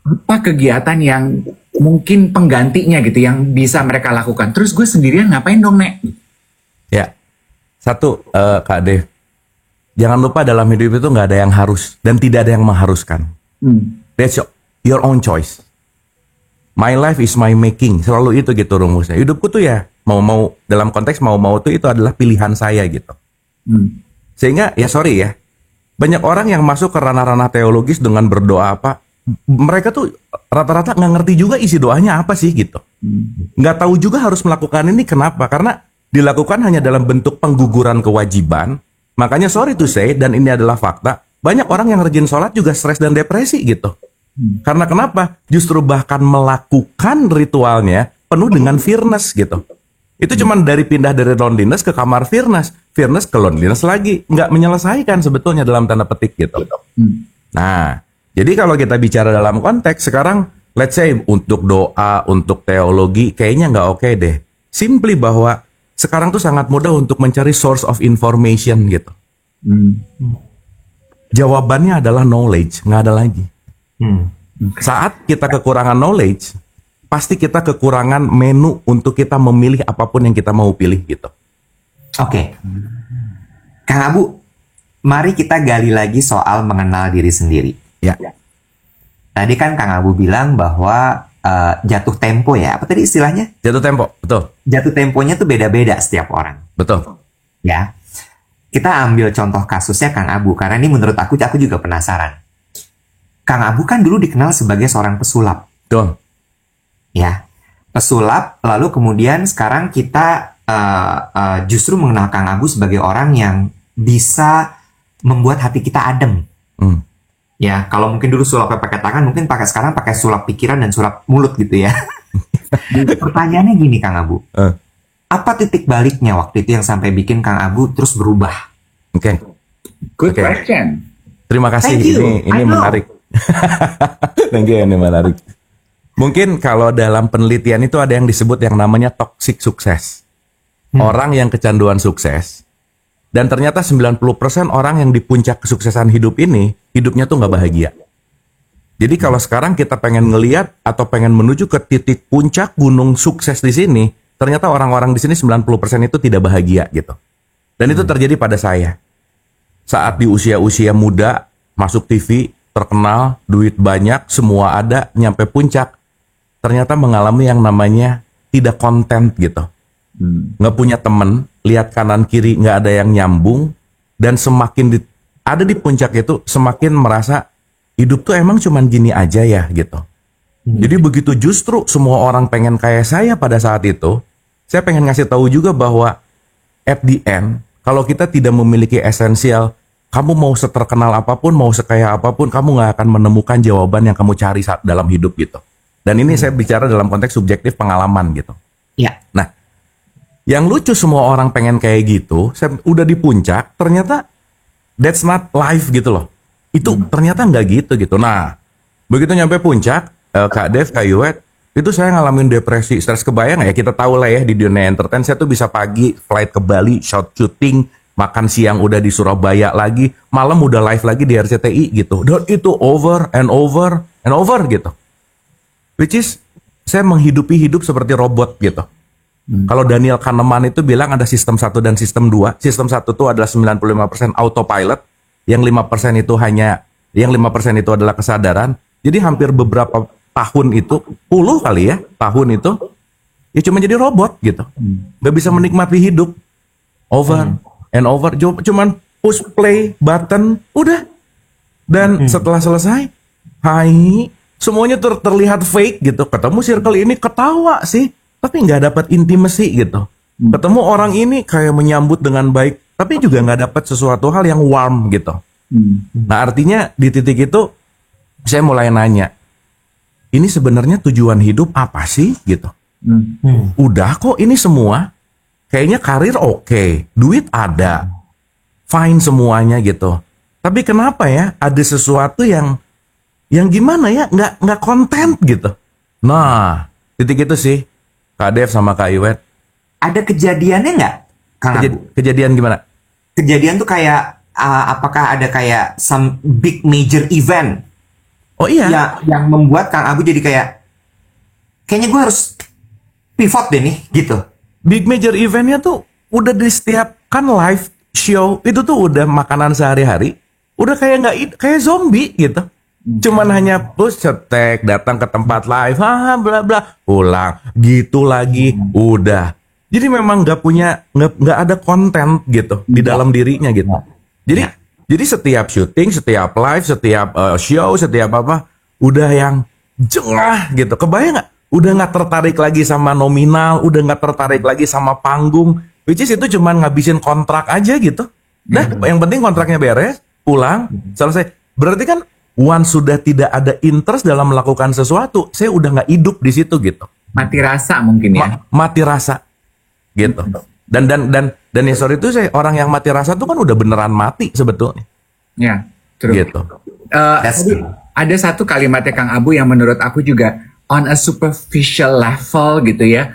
Apa kegiatan yang mungkin penggantinya gitu yang bisa mereka lakukan? Terus gue sendirian ngapain dong, Nek? Ya. Satu, Kak Dev. Jangan lupa dalam hidup itu nggak ada yang harus dan tidak ada yang mengharuskan. That's your own choice. My life is my making. Selalu itu gitu rumusnya. Hidupku tuh ya mau dalam konteks mau tuh itu adalah pilihan saya gitu. Sehingga ya sorry ya. Banyak orang yang masuk ke ranah-ranah teologis dengan berdoa apa. Mereka tuh rata-rata nggak ngerti juga isi doanya apa sih gitu. Nggak tahu juga harus melakukan ini kenapa. Karena dilakukan hanya dalam bentuk pengguguran kewajiban. Makanya sorry to say, dan ini adalah fakta, Banyak orang yang rajin sholat juga stres dan depresi gitu. Karena kenapa? Justru bahkan melakukan ritualnya penuh dengan fearness gitu. Itu cuman dari pindah dari loneliness ke kamar fearness ke loneliness lagi. Nggak menyelesaikan sebetulnya dalam tanda petik gitu. Nah, jadi kalau kita bicara dalam konteks sekarang, let's say untuk doa, untuk teologi, kayaknya nggak oke deh. Simply bahwa sekarang tuh sangat mudah untuk mencari source of information gitu. Jawabannya adalah knowledge, nggak ada lagi. Saat kita kekurangan knowledge, pasti kita kekurangan menu untuk kita memilih apapun yang kita mau pilih gitu. Oke. Kang Abu, mari kita gali lagi soal mengenal diri sendiri. Ya. Tadi kan Kang Abu bilang bahwa jatuh tempo ya, apa tadi istilahnya? Jatuh tempo, betul. Jatuh temponya tuh beda-beda setiap orang. Betul. Ya. Kita ambil contoh kasusnya Kang Abu, karena ini menurut aku juga penasaran. Kang Abu kan dulu dikenal sebagai seorang pesulap. Betul. Ya, pesulap, lalu kemudian sekarang kita justru mengenal Kang Abu sebagai orang yang bisa membuat hati kita adem. Ya, kalau mungkin dulu sulapnya pakai tangan, mungkin sekarang pakai sulap pikiran dan sulap mulut gitu ya. Pertanyaannya gini Kang Abu, apa titik baliknya waktu itu yang sampai bikin Kang Abu terus berubah? Oke. Good Oke. question. Terima kasih. Thank you. Ini I know. menarik. Thank you, ini menarik. Mungkin kalau dalam penelitian itu ada yang disebut yang namanya toxic sukses. Orang yang kecanduan sukses. Dan ternyata 90% orang yang di puncak kesuksesan hidup ini, hidupnya tuh nggak bahagia. Jadi kalau sekarang kita pengen ngeliat atau pengen menuju ke titik puncak gunung sukses di sini, ternyata orang-orang di sini 90% itu tidak bahagia gitu. Dan itu terjadi pada saya. Saat di usia-usia muda, masuk TV, terkenal, duit banyak, semua ada, nyampe puncak, ternyata mengalami yang namanya tidak konten gitu. Nggak punya temen, lihat kanan kiri nggak ada yang nyambung, dan semakin ada di puncak itu, semakin merasa hidup tuh emang cuman gini aja ya gitu. Jadi begitu justru semua orang pengen kayak saya pada saat itu, saya pengen ngasih tahu juga bahwa at the end, kalau kita tidak memiliki esensial, kamu mau seterkenal apapun, mau sekaya apapun, kamu nggak akan menemukan jawaban yang kamu cari dalam hidup gitu. Dan ini saya bicara dalam konteks subjektif pengalaman gitu. Ya. Nah, yang lucu semua orang pengen kayak gitu, saya udah di puncak, ternyata that's not life gitu loh. Itu ternyata nggak gitu. Nah, begitu nyampe puncak, Kak Dev, Kak Yuet, itu saya ngalamin depresi, stres. Kebayang ya, kita tahu lah ya di dunia entertain, saya tuh bisa pagi flight ke Bali, shooting, makan siang udah di Surabaya lagi, malam udah live lagi di RCTI gitu. Dan itu over and over and over gitu. Which is, saya menghidupi hidup seperti robot gitu. Kalau Daniel Kahneman itu bilang ada sistem 1 dan sistem 2. Sistem 1 itu adalah 95% autopilot, yang 5% itu itu adalah kesadaran. Jadi hampir beberapa tahun itu, 10 kali ya, tahun itu, ya cuma jadi robot gitu. Gak bisa menikmati hidup. Over and over, cuman push play button, udah. Dan setelah selesai, hai, semuanya terlihat fake gitu. Ketemu circle ini ketawa sih, tapi nggak dapat intimacy gitu. Ketemu orang ini kayak menyambut dengan baik, tapi juga nggak dapat sesuatu hal yang warm gitu. Nah artinya di titik itu saya mulai nanya, ini sebenarnya tujuan hidup apa sih gitu? Udah kok ini semua, kayaknya karir oke, duit ada, fine semuanya gitu. Tapi kenapa ya ada sesuatu yang gimana ya nggak konten gitu? Nah titik itu sih. Kak Dev sama Kak Iwet. Ada kejadiannya nggak, Kang Abu? Kejadian gimana? Kejadian tuh kayak, apakah ada kayak some big major event? Oh iya. Yang membuat Kang Abu jadi kayaknya gue harus pivot deh nih, gitu. Big major eventnya tuh udah di setiap kan live show itu tuh udah makanan sehari-hari. Udah kayak zombie gitu. Cuman hanya push cetek, datang ke tempat live, bla bla, pulang, gitu lagi, udah. Jadi memang nggak ada konten gitu di dalam dirinya gitu. Jadi setiap syuting, setiap live, setiap show, setiap apa, udah yang jengah gitu. Kebayang nggak? Udah nggak tertarik lagi sama nominal, udah nggak tertarik lagi sama panggung. Which is itu cuman ngabisin kontrak aja gitu. Nah, yang penting kontraknya beres, pulang, selesai. Berarti kan once sudah tidak ada interest dalam melakukan sesuatu, saya udah nggak hidup di situ gitu. Mati rasa mungkin ya. Mati rasa gitu. Dan ya sorry itu saya orang yang mati rasa tuh kan udah beneran mati sebetulnya. Ya, true. Gitu. Tadi ada satu kalimatnya Kang Abu yang menurut aku juga on a superficial level gitu ya,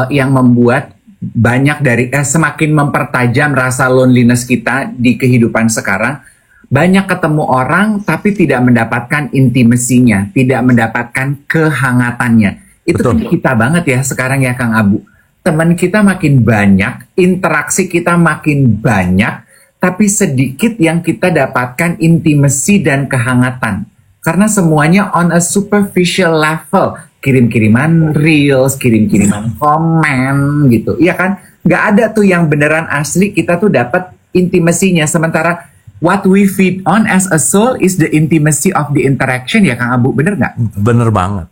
yang membuat banyak dari semakin mempertajam rasa loneliness kita di kehidupan sekarang. Banyak ketemu orang tapi tidak mendapatkan intimasinya, tidak mendapatkan kehangatannya. Itu kan kita banget ya sekarang ya Kang Abu. Teman kita makin banyak, interaksi kita makin banyak, tapi sedikit yang kita dapatkan intimasi dan kehangatan. Karena semuanya on a superficial level. Kirim-kiriman reels, kirim-kiriman komen gitu. Iya kan? Nggak ada tuh yang beneran asli, kita tuh dapat intimasinya. Sementara what we feed on as a soul is the intimacy of the interaction ya Kang Abu. Bener nggak? Bener banget.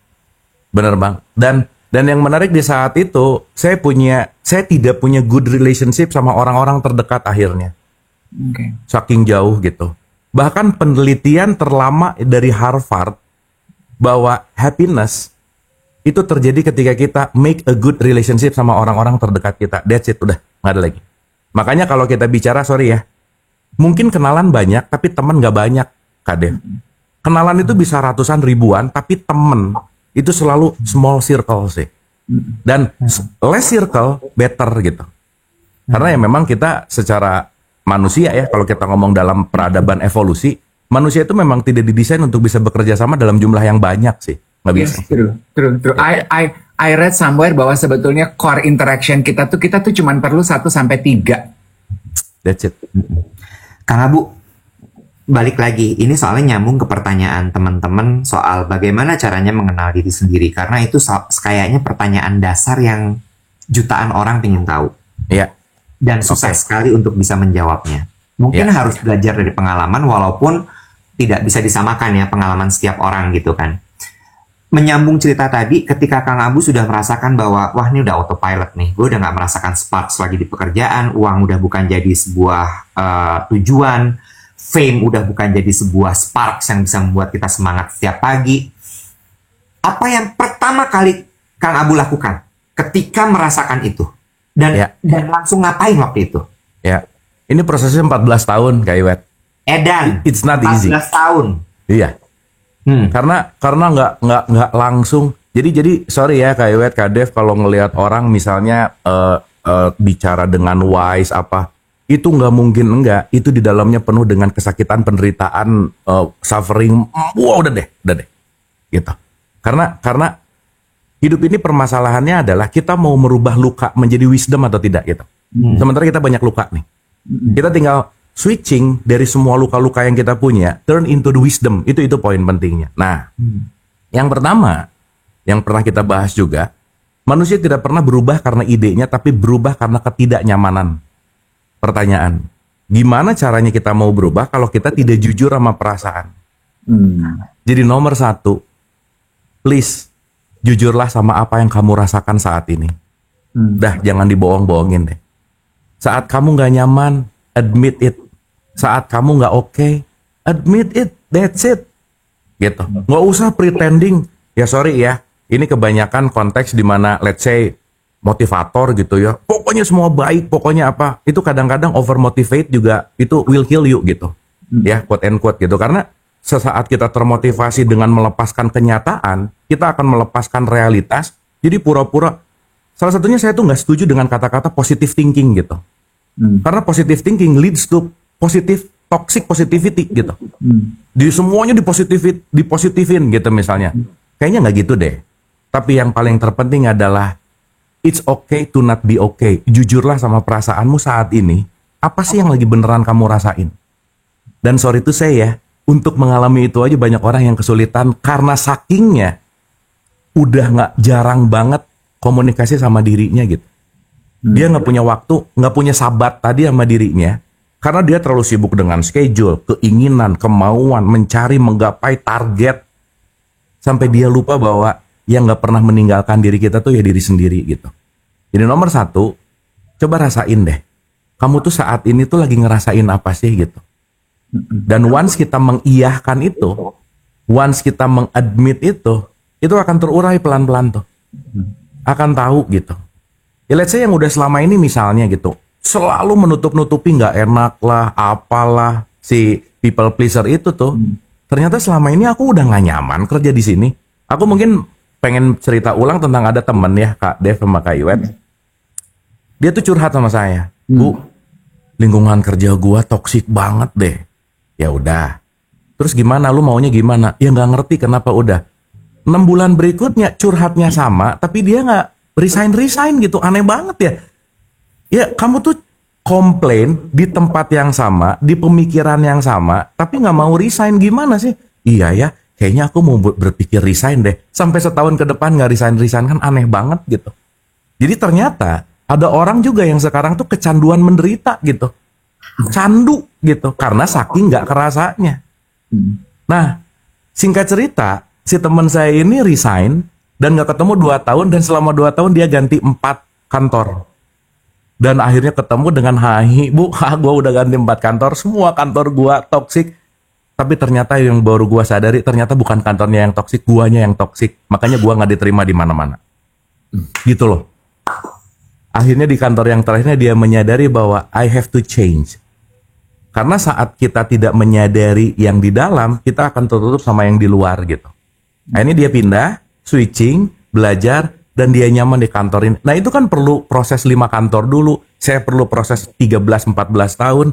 Bener banget. Dan yang menarik di saat itu, saya tidak punya good relationship sama orang-orang terdekat akhirnya. Okay. Saking jauh gitu. Bahkan penelitian terlama dari Harvard bahwa happiness itu terjadi ketika kita make a good relationship sama orang-orang terdekat kita. That's it, udah nggak ada lagi. Makanya kalau kita bicara, sorry ya, mungkin kenalan banyak tapi teman nggak banyak, Kak Dev. Kenalan itu bisa ratusan ribuan tapi temen itu selalu small circle sih. Dan less circle better gitu. Karena ya memang kita secara manusia ya, kalau kita ngomong dalam peradaban evolusi, manusia itu memang tidak didesain untuk bisa bekerja sama dalam jumlah yang banyak sih. Nggak bisa. Yes, true. I read somewhere bahwa sebetulnya core interaction kita tuh cuma perlu 1 sampai 3. That's it. Kang Abu, balik lagi, ini soalnya nyambung ke pertanyaan teman-teman soal bagaimana caranya mengenal diri sendiri. Karena itu kayaknya pertanyaan dasar yang jutaan orang pengen tahu. Iya. Dan susah sekali untuk bisa menjawabnya. Mungkin harus belajar dari pengalaman, walaupun tidak bisa disamakan ya pengalaman setiap orang gitu kan. Menyambung cerita tadi, ketika Kang Abu sudah merasakan bahwa, wah ini udah autopilot nih, gue udah gak merasakan sparks lagi di pekerjaan, uang udah bukan jadi sebuah tujuan, fame udah bukan jadi sebuah sparks yang bisa membuat kita semangat setiap pagi. Apa yang pertama kali Kang Abu lakukan ketika merasakan itu? Dan langsung ngapain waktu itu? Ya, ini prosesnya 14 tahun, Kak Iwet. Edan, It's not 14 easy. tahun. Iya. Karena nggak langsung. Jadi sorry ya Kak Iwet, Kak Dev, kalau ngelihat orang misalnya bicara dengan wise apa, itu nggak mungkin enggak. Itu di dalamnya penuh dengan kesakitan, penderitaan, suffering. Wow, udah deh, gitu. Karena hidup ini permasalahannya adalah kita mau merubah luka menjadi wisdom atau tidak gitu. Sementara kita banyak luka nih. Kita tinggal switching dari semua luka-luka yang kita punya, turn into the wisdom. Itu poin pentingnya. Nah, yang pertama, yang pernah kita bahas juga, manusia tidak pernah berubah karena idenya, tapi berubah karena ketidaknyamanan. Pertanyaan, gimana caranya kita mau berubah kalau kita tidak jujur sama perasaan? Jadi nomor 1, please, jujurlah sama apa yang kamu rasakan saat ini. Dah, jangan dibohong-bohongin deh. Saat kamu gak nyaman, admit it. Saat kamu nggak oke, admit it, that's it, gitu. Nggak usah pretending. Ya sorry ya, ini kebanyakan konteks di mana let's say motivator gitu ya. Pokoknya semua baik, pokoknya apa. Itu kadang-kadang over motivate juga, itu will kill you gitu. Ya, quote and quote gitu. Karena sesaat kita termotivasi dengan melepaskan kenyataan, kita akan melepaskan realitas. Jadi pura-pura. Salah satunya saya tuh nggak setuju dengan kata-kata positive thinking gitu. Karena positive thinking leads to toxic positivity gitu. Di semuanya dipositifin gitu misalnya. Kayaknya nggak gitu deh. Tapi yang paling terpenting adalah it's okay to not be okay. Jujurlah sama perasaanmu saat ini. Apa sih yang lagi beneran kamu rasain? Dan sorry to say ya, untuk mengalami itu aja banyak orang yang kesulitan karena sakingnya udah jarang banget komunikasi sama dirinya gitu. Dia nggak punya waktu, nggak punya sahabat tadi sama dirinya. Karena dia terlalu sibuk dengan schedule, keinginan, kemauan, mencari, menggapai target. Sampai dia lupa bahwa yang gak pernah meninggalkan diri kita tuh ya diri sendiri gitu. Jadi nomor 1, coba rasain deh. Kamu tuh saat ini tuh lagi ngerasain apa sih gitu. Dan once kita mengiyahkan itu, once kita mengadmit itu akan terurai pelan-pelan tuh. Akan tahu gitu. Ya let's say yang udah selama ini misalnya gitu, selalu menutup-nutupi nggak enak lah, apalah, si people pleaser itu tuh. Ternyata selama ini aku udah nggak nyaman kerja di sini. Aku mungkin pengen cerita ulang tentang ada temen ya, Kak Dev sama Kak Iwet. Dia tuh curhat sama saya, Bu, lingkungan kerja gua toksik banget deh. Ya udah. Terus gimana? Lu maunya gimana? Ya nggak ngerti kenapa udah. 6 bulan berikutnya curhatnya sama, tapi dia nggak resign gitu. Aneh banget ya. Ya kamu tuh komplain di tempat yang sama, di pemikiran yang sama, tapi nggak mau resign, gimana sih? Iya ya, kayaknya aku mau berpikir resign deh. Sampai setahun ke depan nggak resign kan aneh banget gitu. Jadi ternyata ada orang juga yang sekarang tuh kecanduan menderita gitu. Candu gitu, karena saking nggak kerasanya. Nah, singkat cerita, si teman saya ini resign dan nggak ketemu 2 tahun, dan selama 2 tahun dia ganti 4 kantor. Dan akhirnya ketemu dengan Hai, Bu, gua udah ganti 4 kantor, semua kantor gua toksik. Tapi ternyata yang baru gua sadari, ternyata bukan kantornya yang toksik, guanya yang toksik. Makanya gua nggak diterima di mana-mana. Gitu loh. Akhirnya di kantor yang terakhirnya dia menyadari bahwa I have to change. Karena saat kita tidak menyadari yang di dalam, kita akan tertutup sama yang di luar gitu. Nah ini dia pindah, switching, belajar, dan dia nyaman di kantor ini. Nah itu kan perlu proses 5 kantor dulu. Saya perlu proses 13-14 tahun.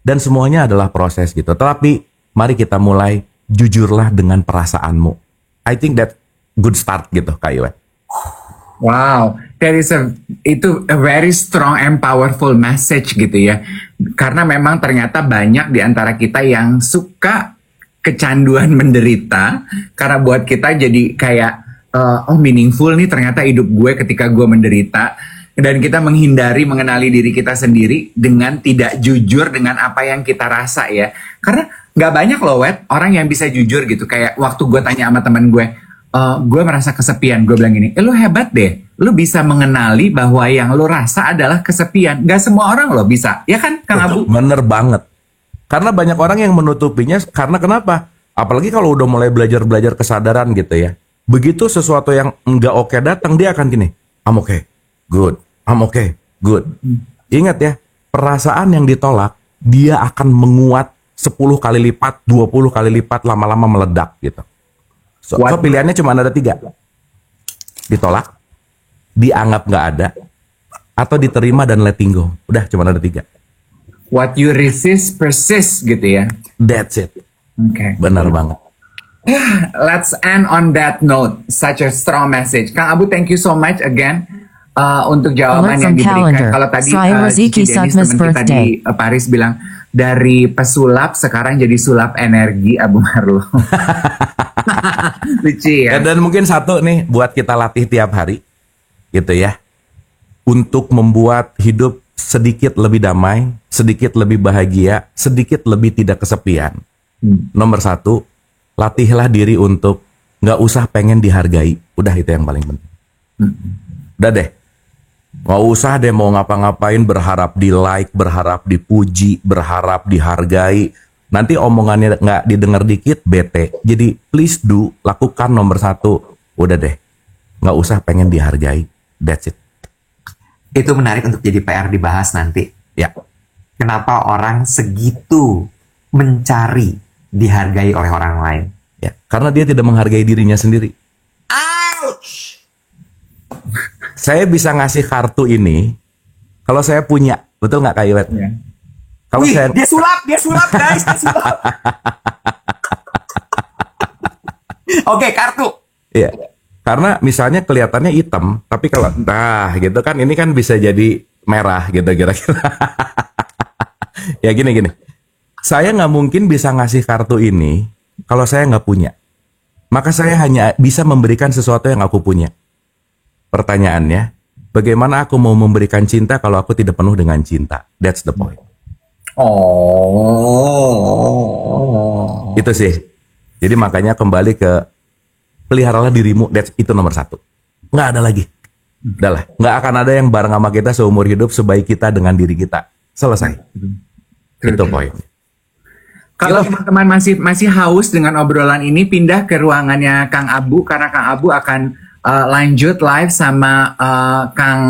Dan semuanya adalah proses gitu. Tapi mari kita mulai, jujurlah dengan perasaanmu. I think that good start gitu Kak Iwet. Wow, itu a very strong and powerful message gitu ya. Karena memang ternyata banyak di antara kita yang suka kecanduan menderita, karena buat kita jadi kayak oh meaningful nih ternyata hidup gue ketika gue menderita, dan kita menghindari mengenali diri kita sendiri dengan tidak jujur dengan apa yang kita rasa ya. Karena nggak banyak loh Wet orang yang bisa jujur gitu. Kayak waktu gue tanya sama teman gue merasa kesepian, gue bilang gini, lu hebat deh, lu bisa mengenali bahwa yang lu rasa adalah kesepian. Gak semua orang lo bisa, ya kan Kang Abu? Bener banget. Karena banyak orang yang menutupinya, karena kenapa? Apalagi kalau udah mulai belajar kesadaran gitu ya. Begitu sesuatu yang nggak oke datang, dia akan gini, I'm okay, good, I'm okay, good. Ingat ya, perasaan yang ditolak, dia akan menguat 10 kali lipat, 20 kali lipat, lama-lama meledak gitu. So pilihannya cuma ada 3. Ditolak, dianggap nggak ada, atau diterima dan letting go. Udah cuma ada 3. What you resist persist gitu ya. That's it. Okay. Benar banget. Let's end on that note. Such a strong message. Kang Abu, thank you so much again untuk jawaban yang diberikan. Kalau tadi Cici Dennis teman kita di Paris bilang dari pesulap sekarang jadi sulap energi Abu Marlo. Lucu ya. Dan mungkin satu nih buat kita latih tiap hari gitu ya, untuk membuat hidup sedikit lebih damai, sedikit lebih bahagia, sedikit lebih tidak kesepian. Nomor 1, latihlah diri untuk nggak usah pengen dihargai. Udah, itu yang paling penting. Udah deh, nggak usah deh mau ngapa-ngapain berharap di like, berharap dipuji, berharap dihargai. Nanti omongannya nggak didengar dikit, bete. Jadi please do, lakukan nomor 1. Udah deh, nggak usah pengen dihargai. That's it. Itu menarik untuk jadi PR dibahas nanti. Ya. Kenapa orang segitu mencari dihargai oleh orang lain? Ya, karena dia tidak menghargai dirinya sendiri. Ouch! Saya bisa ngasih kartu ini kalau saya punya, betul nggak Kak Iwet? Ya. Kalau saya dia sulap guys, dia sulap. Oke, kartu. Iya. Karena misalnya kelihatannya hitam, tapi kalau gitu kan ini kan bisa jadi merah gitu kira-kira. Ya gini. Saya nggak mungkin bisa ngasih kartu ini kalau saya nggak punya. Maka saya hanya bisa memberikan sesuatu yang aku punya. Pertanyaannya, bagaimana aku mau memberikan cinta kalau aku tidak penuh dengan cinta? That's the point. Oh. Itu sih. Jadi makanya kembali ke peliharalah dirimu. Itu nomor 1. Nggak ada lagi. Udah lah. Nggak akan ada yang bareng sama kita seumur hidup sebaik kita dengan diri kita. Selesai. Itu poin. Kalau teman-teman masih haus dengan obrolan ini, pindah ke ruangannya Kang Abu karena Kang Abu akan lanjut live sama Kang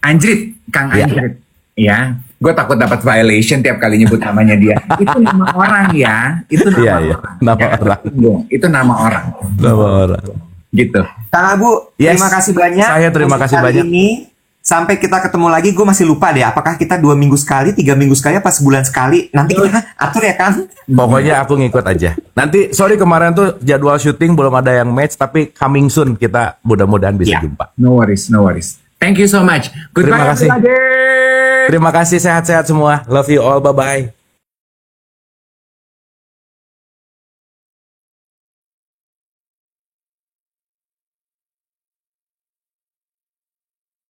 Anjrit. Kang Iya. Anjrit. Ya, gue takut dapat violation tiap kali nyebut namanya dia. Itu nama orang ya, itu nama Iya, orang. nama Ya, orang. Itu nama orang, Nama orang. gitu. Kang Abu, Yes. terima kasih banyak. Saya terima untuk kasih kali banyak. Ini sampai kita ketemu lagi, gue masih lupa deh. Apakah kita 2 minggu sekali, 3 minggu sekali, apa sebulan sekali? Nanti kita atur ya, Kang. Pokoknya aku ngikut aja. Nanti sorry kemarin tuh jadwal syuting belum ada yang match, tapi coming soon kita mudah-mudahan bisa Iya. jumpa. No worries, no worries. Thank you so much. Goodbye, Terima kasih. everybody. Terima kasih, sehat-sehat semua. Love you all, bye-bye.